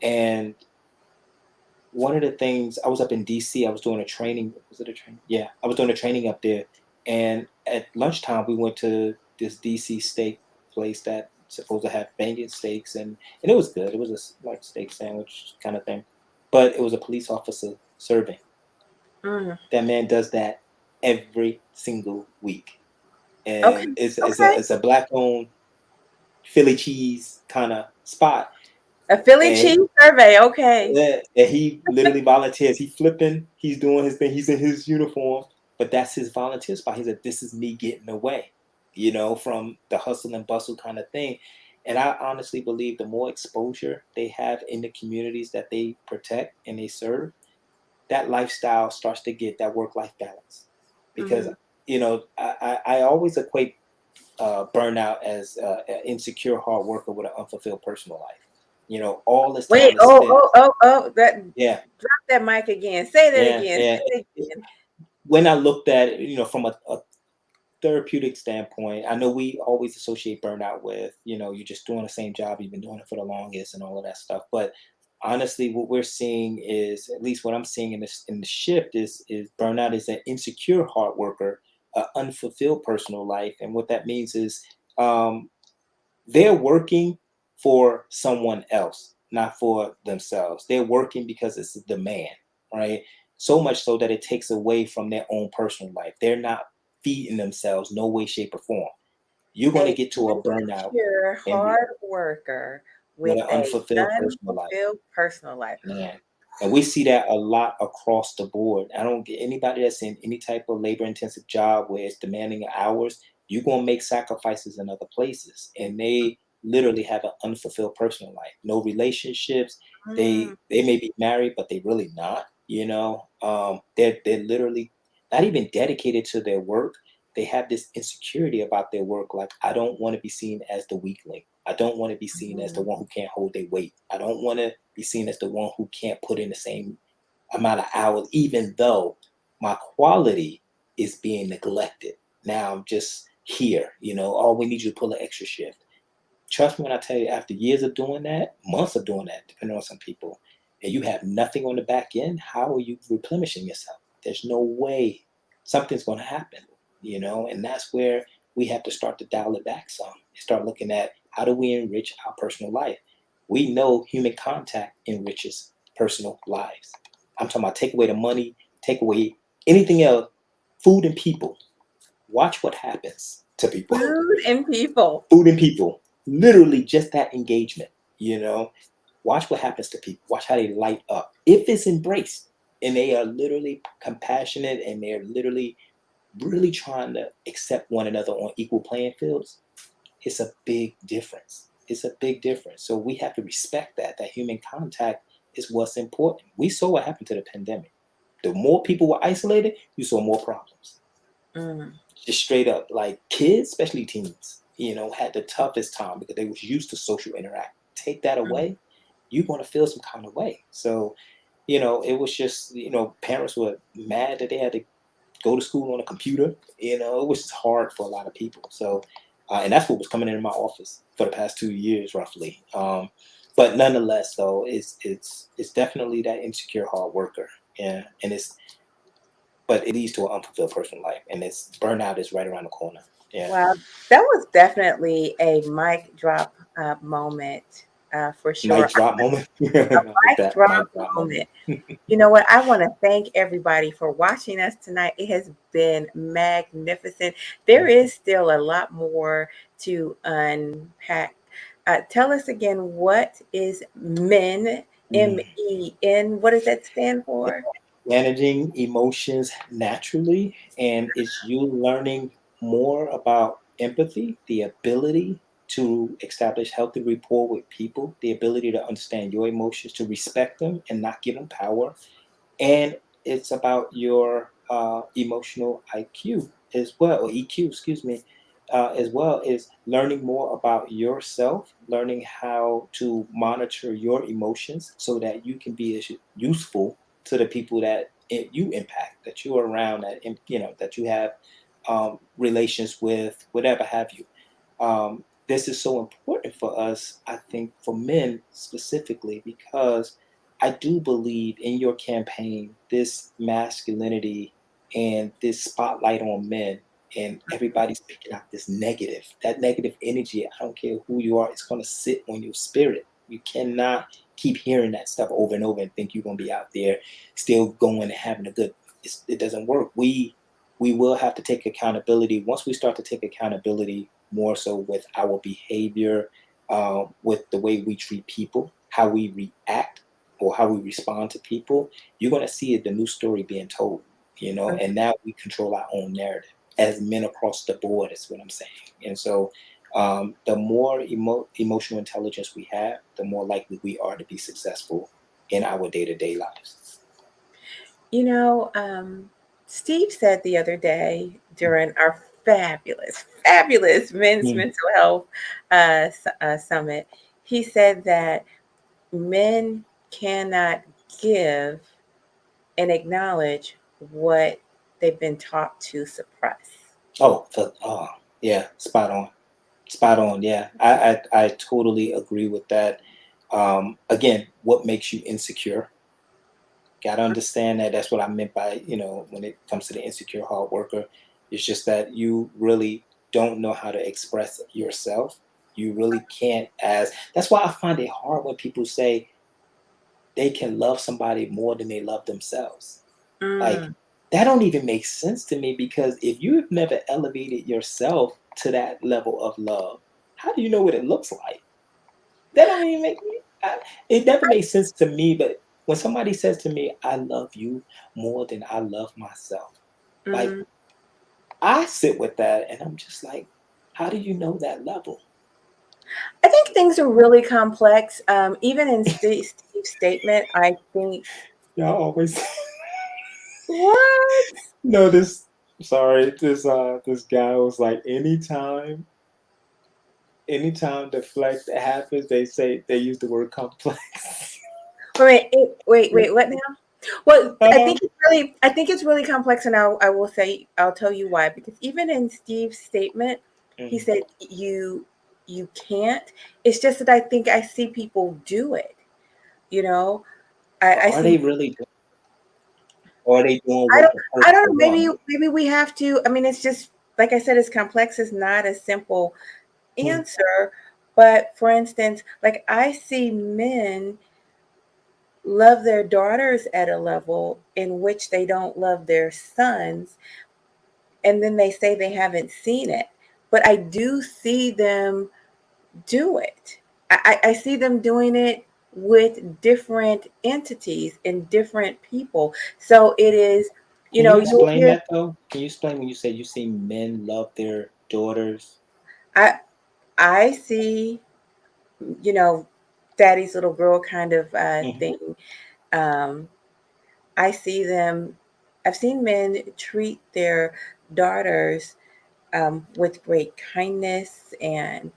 And one of the things, I was up in DC, I was doing a training. Was it a training? Yeah, I was doing a training up there. And at lunchtime, we went to this DC steak place that supposed to have banging steaks, and it was good. It was like steak sandwich kind of thing, but it was a police officer serving. Mm. That man does that every single week, Okay. and Okay. it's a black owned Philly cheese kind of spot. A Philly And cheese survey. Okay. yeah, and he literally volunteers. He's flipping. He's doing his thing. He's in his uniform, but that's his volunteer spot. He said, "This is me getting away," from the hustle and bustle kind of thing. And I honestly believe the more exposure they have in the communities that they protect and they serve, that lifestyle starts to get that work-life balance. Because Hmm. I always equate burnout as an insecure hard worker with an unfulfilled personal life. All this Wait. time is spent. That Yeah, drop that mic again. Say that yeah, again. yeah. Say it again. When I looked at it, from a therapeutic standpoint, I know we always associate burnout with, you're just doing the same job, you've been doing it for the longest and all of that stuff. But honestly, what we're seeing is, at least what I'm seeing in the shift is burnout is an insecure hard worker, an unfulfilled personal life, and what that means is um, they're working for someone else, not for themselves. They're working because it's a demand, right? So much so that it takes away from their own personal life. They're not feeding themselves, no way, shape, or form. You're going to A get to a burnout insecure and be hard worker with with an a unfulfilled personal life. unfulfilled personal life. Yeah. And we see that a lot across the board. I don't get anybody that's in any type of labor intensive job where it's demanding hours, you're gonna make sacrifices in other places. And they literally have an unfulfilled personal life. No relationships. Mm, They may be married, but they really not, you know. They're literally not even dedicated to their work. They have this insecurity about their work. Like, I don't want to be seen as the weakling. I don't want to be seen as the mhm. one who can't hold their weight. I don't want to be seen as the one who can't put in the same amount of hours, even though my quality is being neglected. Now I'm just here, oh, we need you to pull an extra shift. Trust me when I tell you, after years of doing that, months of doing that, depending on some people, and you have nothing on the back end, how are you replenishing yourself? There's no way something's going to happen, and that's where we have to start to dial it back some and start looking at how do we enrich our personal life. We know human contact enriches personal lives. I'm talking about take away the money, take away anything else, food and people. Watch what happens to people. Food and people. Food and people. Literally just that engagement, you know. Watch what happens to people. Watch how they light up. If it's embraced and they are literally compassionate and they're literally really trying to accept one another on equal playing fields, it's a big difference. It's a big difference. So we have to respect that human contact is what's important. We saw what happened to the pandemic. The more people were isolated, you saw more problems. Mm, Just straight up, like kids, especially teens, had the toughest time because they was used to social interact. Take that mm. away, you're going to feel some kind of way. So, it was just, parents were mad that they had to go to school on a computer. It was hard for a lot of people. So, and that's what was coming into my office for the past 2 years, roughly. But nonetheless, though, it's definitely that insecure hard worker. Yeah, but it leads to an unfulfilled personal life, and it's burnout is right around the corner. Yeah, Wow, that was definitely a mic drop moment for mic sure. drop moment. A I like mic that drop mic drop moment. moment. You know what? I want to thank everybody for watching us tonight. It has been magnificent. There is still a lot more to unpack. Tell us again, what is MEN, Mm. MEN? What does that stand for? Managing emotions naturally, and it's you learning more about empathy, the ability to establish healthy rapport with people, the ability to understand your emotions, to respect them and not give them power. And it's about your emotional IQ as well, or EQ, excuse me, as well as learning more about yourself, learning how to monitor your emotions so that you can be as useful to the people that you impact, that you're around, that you have relations with, whatever have you. This is so important for us, I think, for men specifically, because I do believe in your campaign, this masculinity and this spotlight on men, and everybody's picking out this negative, that negative energy. I don't care who you are, it's going to sit on your spirit. You cannot keep hearing that stuff over and over and think you're going to be out there still going and having a good. It doesn't work. We will have to take accountability. Once we start to take accountability more so with our behavior, with the way we treat people, how we react or how we respond to people, you're going to see the new story being told, and now we control our own narrative as men across the board, is what I'm saying. And so the more emotional intelligence we have, the more likely we are to be successful in our day-to-day lives. You know, Steve said the other day during our fabulous men's Mm. mental health summit, he said that men cannot give and acknowledge what they've been taught to suppress. Oh, yeah, spot on. Spot on. Yeah, I totally agree with that. Again, what makes you insecure? Got to understand that. That's what I meant by, when it comes to the insecure hard worker, it's just that you really don't know how to express yourself. You really can't that's why I find it hard when people say they can love somebody more than they love themselves. Like, Mm. that don't even make sense to me, because if you've never elevated yourself to that level of love, how do you know what it looks like? That don't even make me. It never makes sense to me. But when somebody says to me, "I love you more than I love myself," like, Mm. I sit with that, and I'm just like, how do you know that level? I think things are really complex. Even in Steve's statement, I think, Y'all always what? no. This guy was like, anytime the flex happens, they use the word complex. Wait, what now? Well, uh, I think it's really complex, and I'll tell you why. Because even in Steve's statement, he mhm. said you can't. It's just that I think I see people do it. You know, I Are see. they really doing? Or are they doing I what don't. the I person don't know. wants? Maybe we have to. I mean, it's just like I said. It's complex. It's not a simple Hmm. answer. But for instance, like I see men love their daughters at a level in which they don't love their sons, and then they say they haven't seen it, but I do see them do it. I see them doing it with different entities and different people. So it is, Can you you'll explain hear. that though? Can you explain when you say you see men love their daughters? I i see, you know daddy's little girl kind of Hmm. thing. um I see them. I've seen men treat their daughters with great kindness and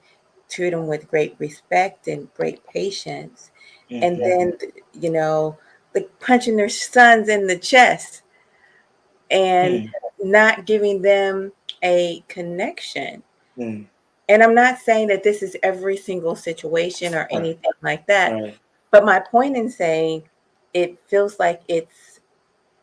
treat them with great respect and great patience. And Hmm. then, you know, like punching their sons in the chest and Hmm. not giving them a connection. Hmm. And I'm not saying that this is every single situation or Right. anything like that. Right. But my point in saying it feels like it's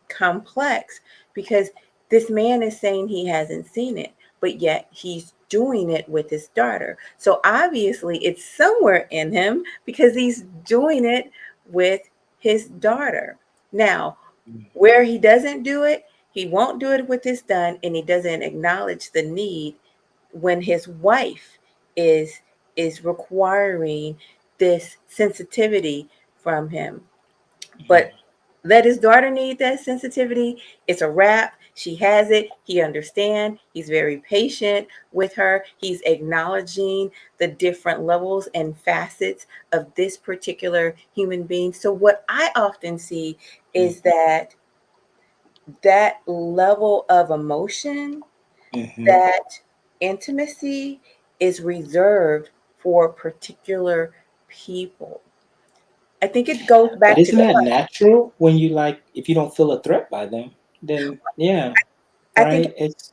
complex because this man is saying he hasn't seen it, but yet he's doing it with his daughter. So obviously it's somewhere in him because he's doing it with his daughter. Now, Mm. where he doesn't do it, he won't do it with his son, and he doesn't acknowledge the need when his wife is requiring this sensitivity from him. But let his daughter need that sensitivity. It's a wrap. She has it. He understands. He's very patient with her. He's acknowledging the different levels and facets of this particular human being. So what I often see is Mm. that level of emotion, Hmm. that intimacy is reserved for particular people. I think it goes But back to isn't that us. natural when you like, if you don't feel a threat by them, then yeah, I think, right? It's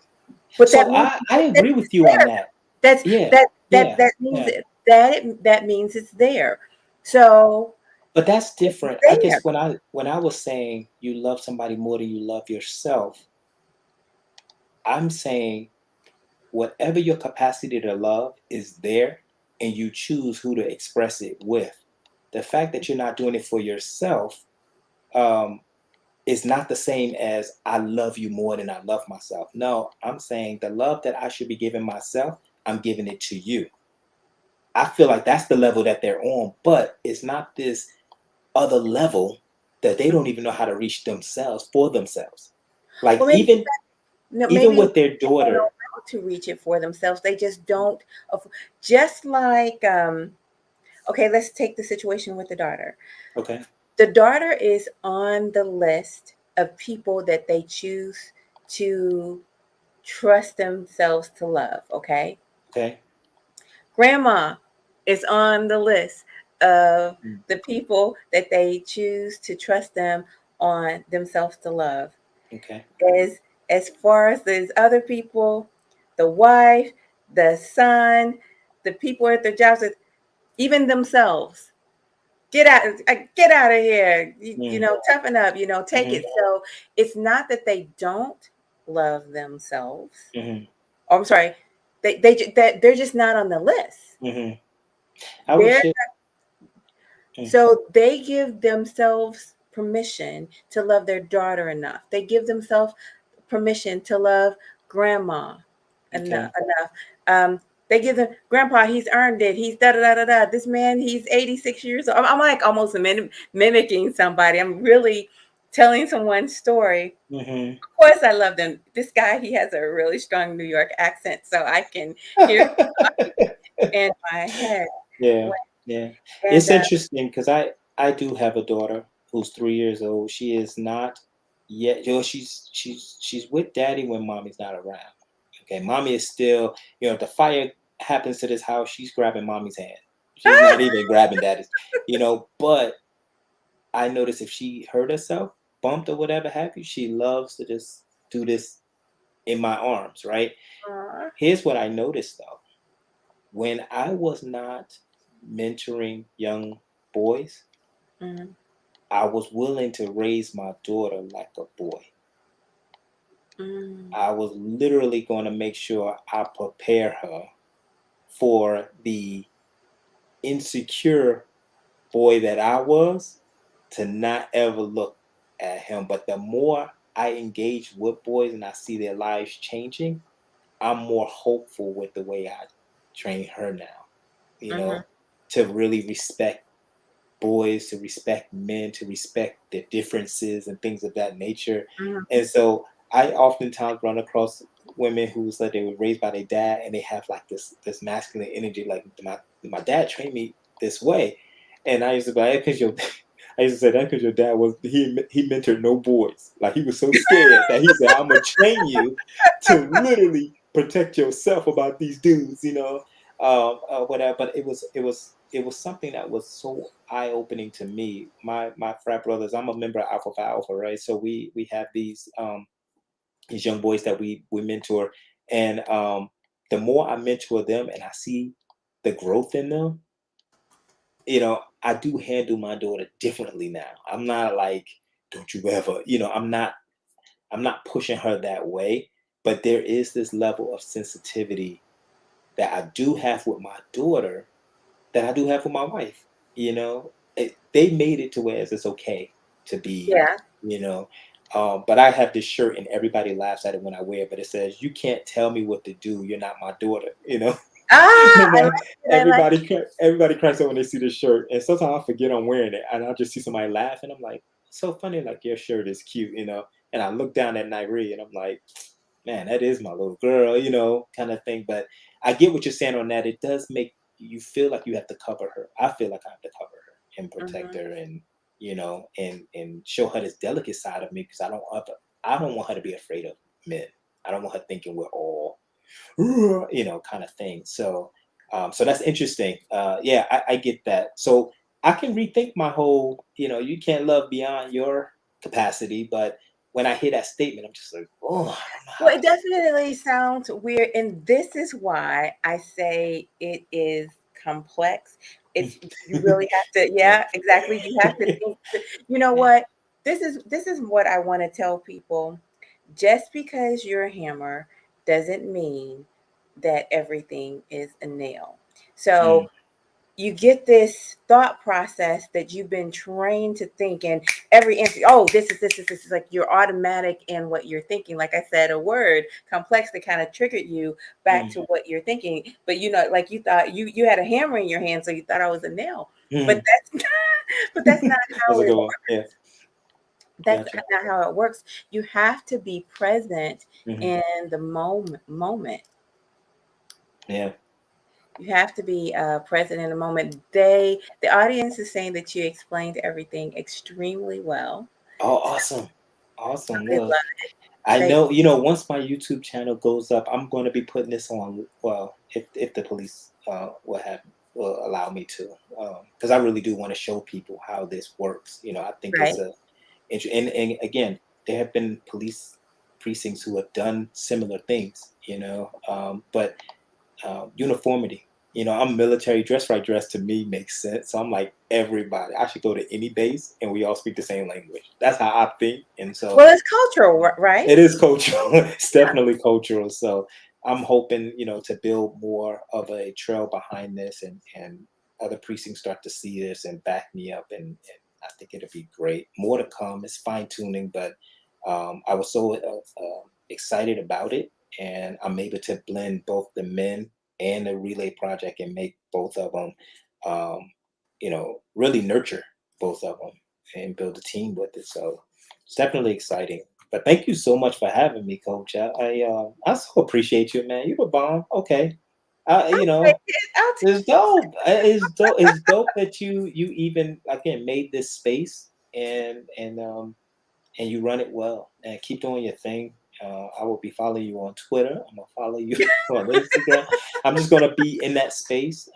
but that so means I that agree it's with you on there. that. That's Yeah, that yeah, means yeah. that means it's there. So But that's it's different. I there. guess when I was saying you love somebody more than you love yourself, I'm saying whatever your capacity to love is there, and you choose who to express it with. The fact that you're not doing it for yourself, um, is not the same as I love you more than I love myself. No, I'm saying the love that I should be giving myself, I'm giving it to you. I feel like that's the level that they're on, but it's not this other level that they don't even know how to reach themselves for themselves. Like, Well, maybe no, even maybe with their people know daughter. how to reach it for themselves. They just don't. Just like okay, let's take the situation with the daughter. Okay. The daughter is on the list of people that they choose to trust themselves to love. Okay, Okay. grandma is on the list of Mm. the people that they choose to trust them on themselves to love. Okay. As far as these other people, the wife, the son, the people at their jobs, even themselves. get out of here. You Mm. know, toughen up, you know, take Mhm. it. So it's not that they don't love themselves. Mhm. Oh, I'm sorry. That they're just not on the list. Mhm. I would They're share. Mm. So they give themselves permission to love their daughter enough. They give themselves permission to love grandma enough. Okay. They give them grandpa. He's earned it. He's da da da da da. This man, he's 86 years old. I'm like almost mimicking somebody. I'm really telling someone's story. Mhm. Of course, I love them. This guy, he has a really strong New York accent, so I can hear in my head. Yeah. Yeah. And It's interesting because I do have a daughter who's 3 years old. She is not yet. You know, she's with daddy when mommy's not around. Okay, mommy is still. You know, if the fire happens to this house, she's grabbing mommy's hand. She's not even grabbing daddy's. You know, but I notice if she hurt herself, bumped or whatever have you, she loves to just do this in my arms. Right. uh, Here's what I noticed though. When I was not mentoring young boys, mhm, I was willing to raise my daughter like a boy. mm, I was literally going to make sure I prepare her for the insecure boy that I was to not ever look at him. But the more I engage with boys and I see their lives changing, I'm more hopeful with the way I train her now, you mhm, know, to really respect boys, to respect men, to respect their differences and things of that nature. mhm. And so I oftentimes run across women who's like they were raised by their dad and they have like this masculine energy, like my dad trained me this way. And I used to be like, because your I used to say that because your dad was he mentored no boys. Like he was so scared that he said, I'm gonna train you to literally protect yourself about these dudes, you know, whatever. But it was something that was so eye opening to me. My frat brothers, I'm a member of Alpha Phi Alpha, right? So we have these young boys that we mentor, and the more I mentor them and I see the growth in them, you know, I do handle my daughter differently now. I'm not like, don't you ever, you know, I'm not pushing her that way, but there is this level of sensitivity that I do have with my daughter that I do have with my wife. You know, they made it to where it's okay to be, Yeah. you know. But I have this shirt and everybody laughs at it when I wear it, but it says, "You can't tell me what to do. You're not my daughter." You know, Ah, and I like it. I like everybody cries out when they see this shirt, and sometimes I forget I'm wearing it, and I just see somebody laugh, and I'm like, "So funny, like your shirt is cute," you know. And I look down at Nairi, and I'm like, man, that is my little girl, you know, kind of thing. But I get what you're saying on that. It does make you feel like you have to cover her. I feel like I have to cover her and protect Mhm, her, and you know, and show her this delicate side of me because I don't want her to be afraid of men. I don't want her thinking we're all, you know, kind of thing. So that's interesting. Yeah, I get that. So I can rethink my whole, you know, you can't love beyond your capacity, but when I hear that statement, I'm just like, oh, I don't know how well, to. it definitely sounds weird, and this is why I say it is complex. It's You really have to, Yeah. yeah, exactly. You have to think. You know Yeah. what? This is what I want to tell people. Just because you're a hammer doesn't mean that everything is a nail. So Mm, you get this thought process that you've been trained to think, and every answer, oh, this is like you're automatic in what you're thinking. Like I said, a word complex that kind of triggered you back to mm, what you're thinking. But you know, like you thought you had a hammer in your hand, so you thought I was a nail. But mm. that's but that's not That's how a it good one. Yeah. that's Gotcha. not how it works. You have to be present Hmm. in the moment. Yeah. You have to be present in the moment. The audience is saying that you explained everything extremely well. Oh, So awesome. Awesome. they Well, love I they. know, you know, once my YouTube channel goes up, I'm going to be putting this on. Well, if the police will allow me to, because I really do want to show people how this works. You know, I think Right. it's and again, there have been police precincts who have done similar things. You know, but uniformity. I'm military. Dress right dress to me makes sense. So I'm like, everybody, I should go to any base and we all speak the same language. That's how I think. And so Well, it's cultural, right? it is cultural. It's Yeah. definitely cultural. So I'm hoping, to build more of a trail behind this, and other precincts start to see this and back me up. And I think it'll be great. More to come. It's fine tuning, but I was so excited about it. And I'm able to blend both the men and the relay project and make both of them, really nurture both of them and build a team with it. So it's definitely exciting. But thank you so much for having me, Coach. I so appreciate you, man. You're the bomb. Okay, I'll it's dope. It's dope that you even again made this space, and you run it well, and keep doing your thing. I will be following you on Twitter. I'm gonna follow you on Instagram. I'm just gonna be in that space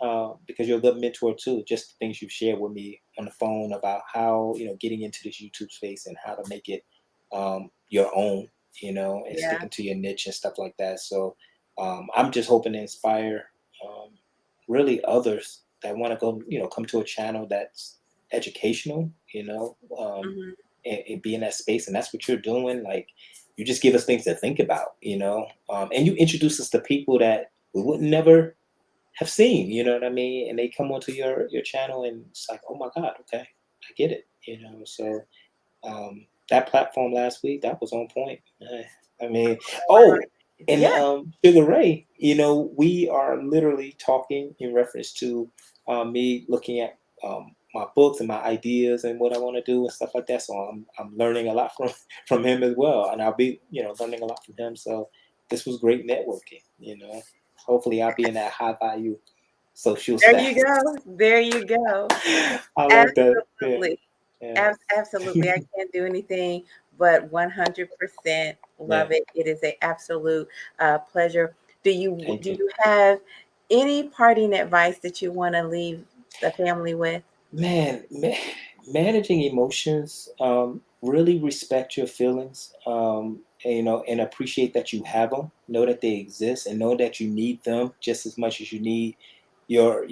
because you're a good mentor too. Just the things you've shared with me on the phone about how getting into this YouTube space and how to make it your own, and yeah. sticking to your niche and stuff like that. So I'm just hoping to inspire really others that want to go, come to a channel that's educational, Hmm. and be in that space. And that's what you're doing. Like, you just give us things to think about, and you introduce us to people that we would never have seen, you know what I mean? And they come onto your channel and it's like, oh my God, okay, I get it, So that platform last week, that was on point. I mean, oh, and Yeah. Sugar Ray, we are literally talking in reference to me looking at my books and my ideas and what I want to do and stuff like that. So I'm learning a lot from from him as well, and I'll be learning a lot from him. So this was great networking. Hopefully I'll be in that high value social There you status. go. There you go. I like that. Yeah. Absolutely. Yeah. Absolutely. I can't do anything but 100% Yeah. love it. It is an absolute pleasure. Do you Thank do you. you have any parting advice that you want to leave the family with? Man, managing emotions, really respect your feelings, and appreciate that you have them. Know that they exist, and know that you need them just as much as you need your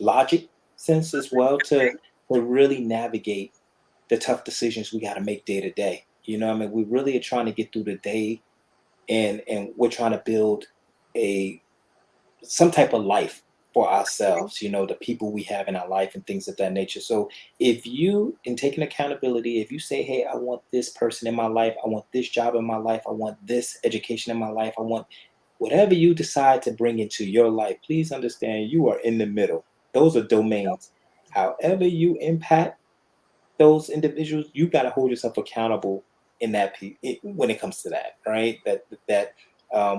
logic sense as well to really navigate the tough decisions we got to make day to day. We really are trying to get through the day, and we're trying to build a some type of life for ourselves, the people we have in our life and things of that nature. So if you, in taking accountability, if you say, hey, I want this person in my life, I want this job in my life, I want this education in my life, I want whatever you decide to bring into your life, please understand you are in the middle. Those are domains. However you impact those individuals, you got to hold yourself accountable in when it comes to that, right? That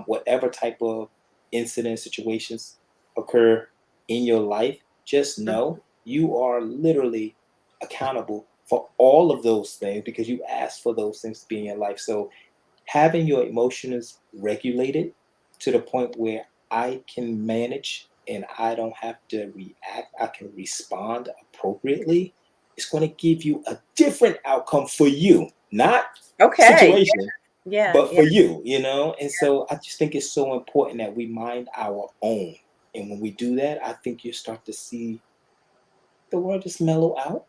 whatever type of incident situations occur in your life, just know you are literally accountable for all of those things because you asked for those things to be in your life. So having your emotions regulated to the point where I can manage and I don't have to react, I can respond appropriately, it's going to give you a different outcome for you, not Okay. situation, Yeah. but Yeah. for you. And so I just think it's so important that we mind our own. And when we do that, I think you start to see the world just mellow out,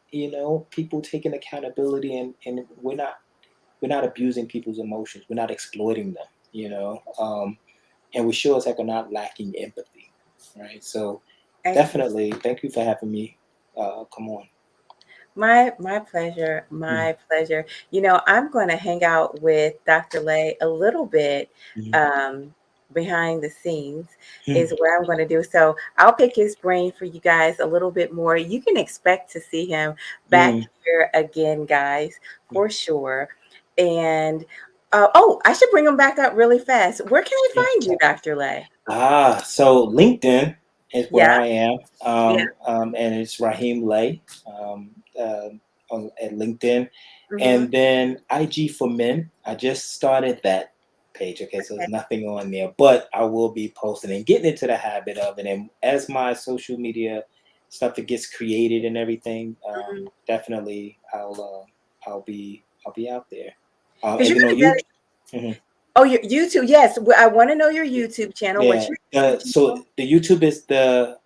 people taking accountability, and we're not abusing people's emotions. We're not exploiting them, and we sure as heck are not lacking empathy, right? So Excellent. definitely, thank you for having me. Come on. My pleasure. Mhm, My pleasure. I'm going to hang out with Dr. Lay a little bit mhm, um, behind the scenes mhm, is what I'm going to do. So I'll pick his brain for you guys a little bit more. You can expect to see him back mhm, here again, guys, mhm. for sure. And I should bring him back up really fast. Where can I Yeah. find you, Dr. Lay? So LinkedIn is where Yeah. I am, Yeah. and it's Raheem Lay at LinkedIn, Hmm. and then IG for Men. I just started that page. Okay, so there's nothing on there, but I will be posting and getting into the habit of it. And as my social media stuff that gets created and everything, definitely I'll be out there. Because And you're going to you. get Mhm. Oh, your YouTube. Yes. I want to know your YouTube channel. What's Yeah. your YouTube So channel? the YouTube is the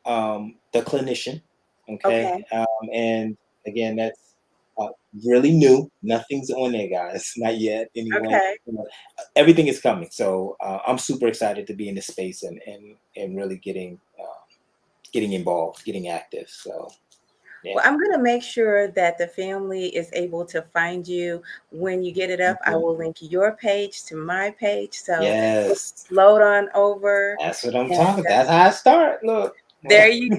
clinician. Okay. Okay. And again, that's really new. Nothing's on there, guys. Not yet. Anyway, Okay. everything is coming. So I'm super excited to be in this space and really getting involved, getting active. So yeah. Well, I'm going to make sure that the family is able to find you when you get it up. I Mhm. will link your page to my page. So just Yes. float on over. That's what I'm And talking. That's how I start. Look. there you go.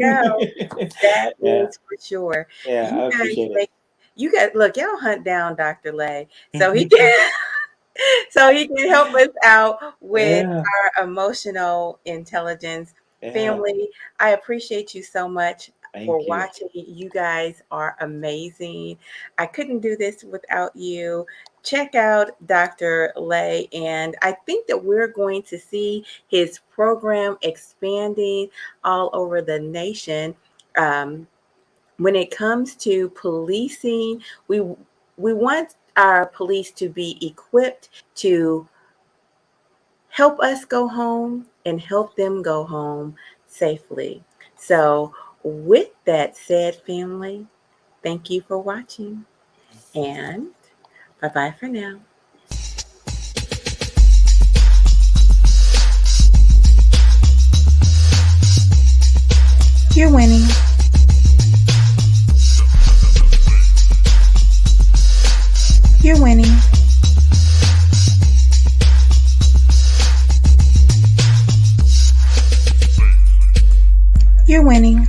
That Yeah. is for sure. Yeah. You I guys appreciate it. make, look, y'all hunt down Dr. Lay so he can so he can help us out with Yeah. our emotional intelligence. Yeah. Family, I appreciate you so much for Thank you. watching. You guys are amazing. I couldn't do this without you. Check out Dr. Lay, and I think that we're going to see his program expanding all over the nation. When it comes to policing, we want our police to be equipped to help us go home and help them go home safely. So, with that said, family, thank you for watching, and bye-bye for now. You're winning. You're winning. You're winning.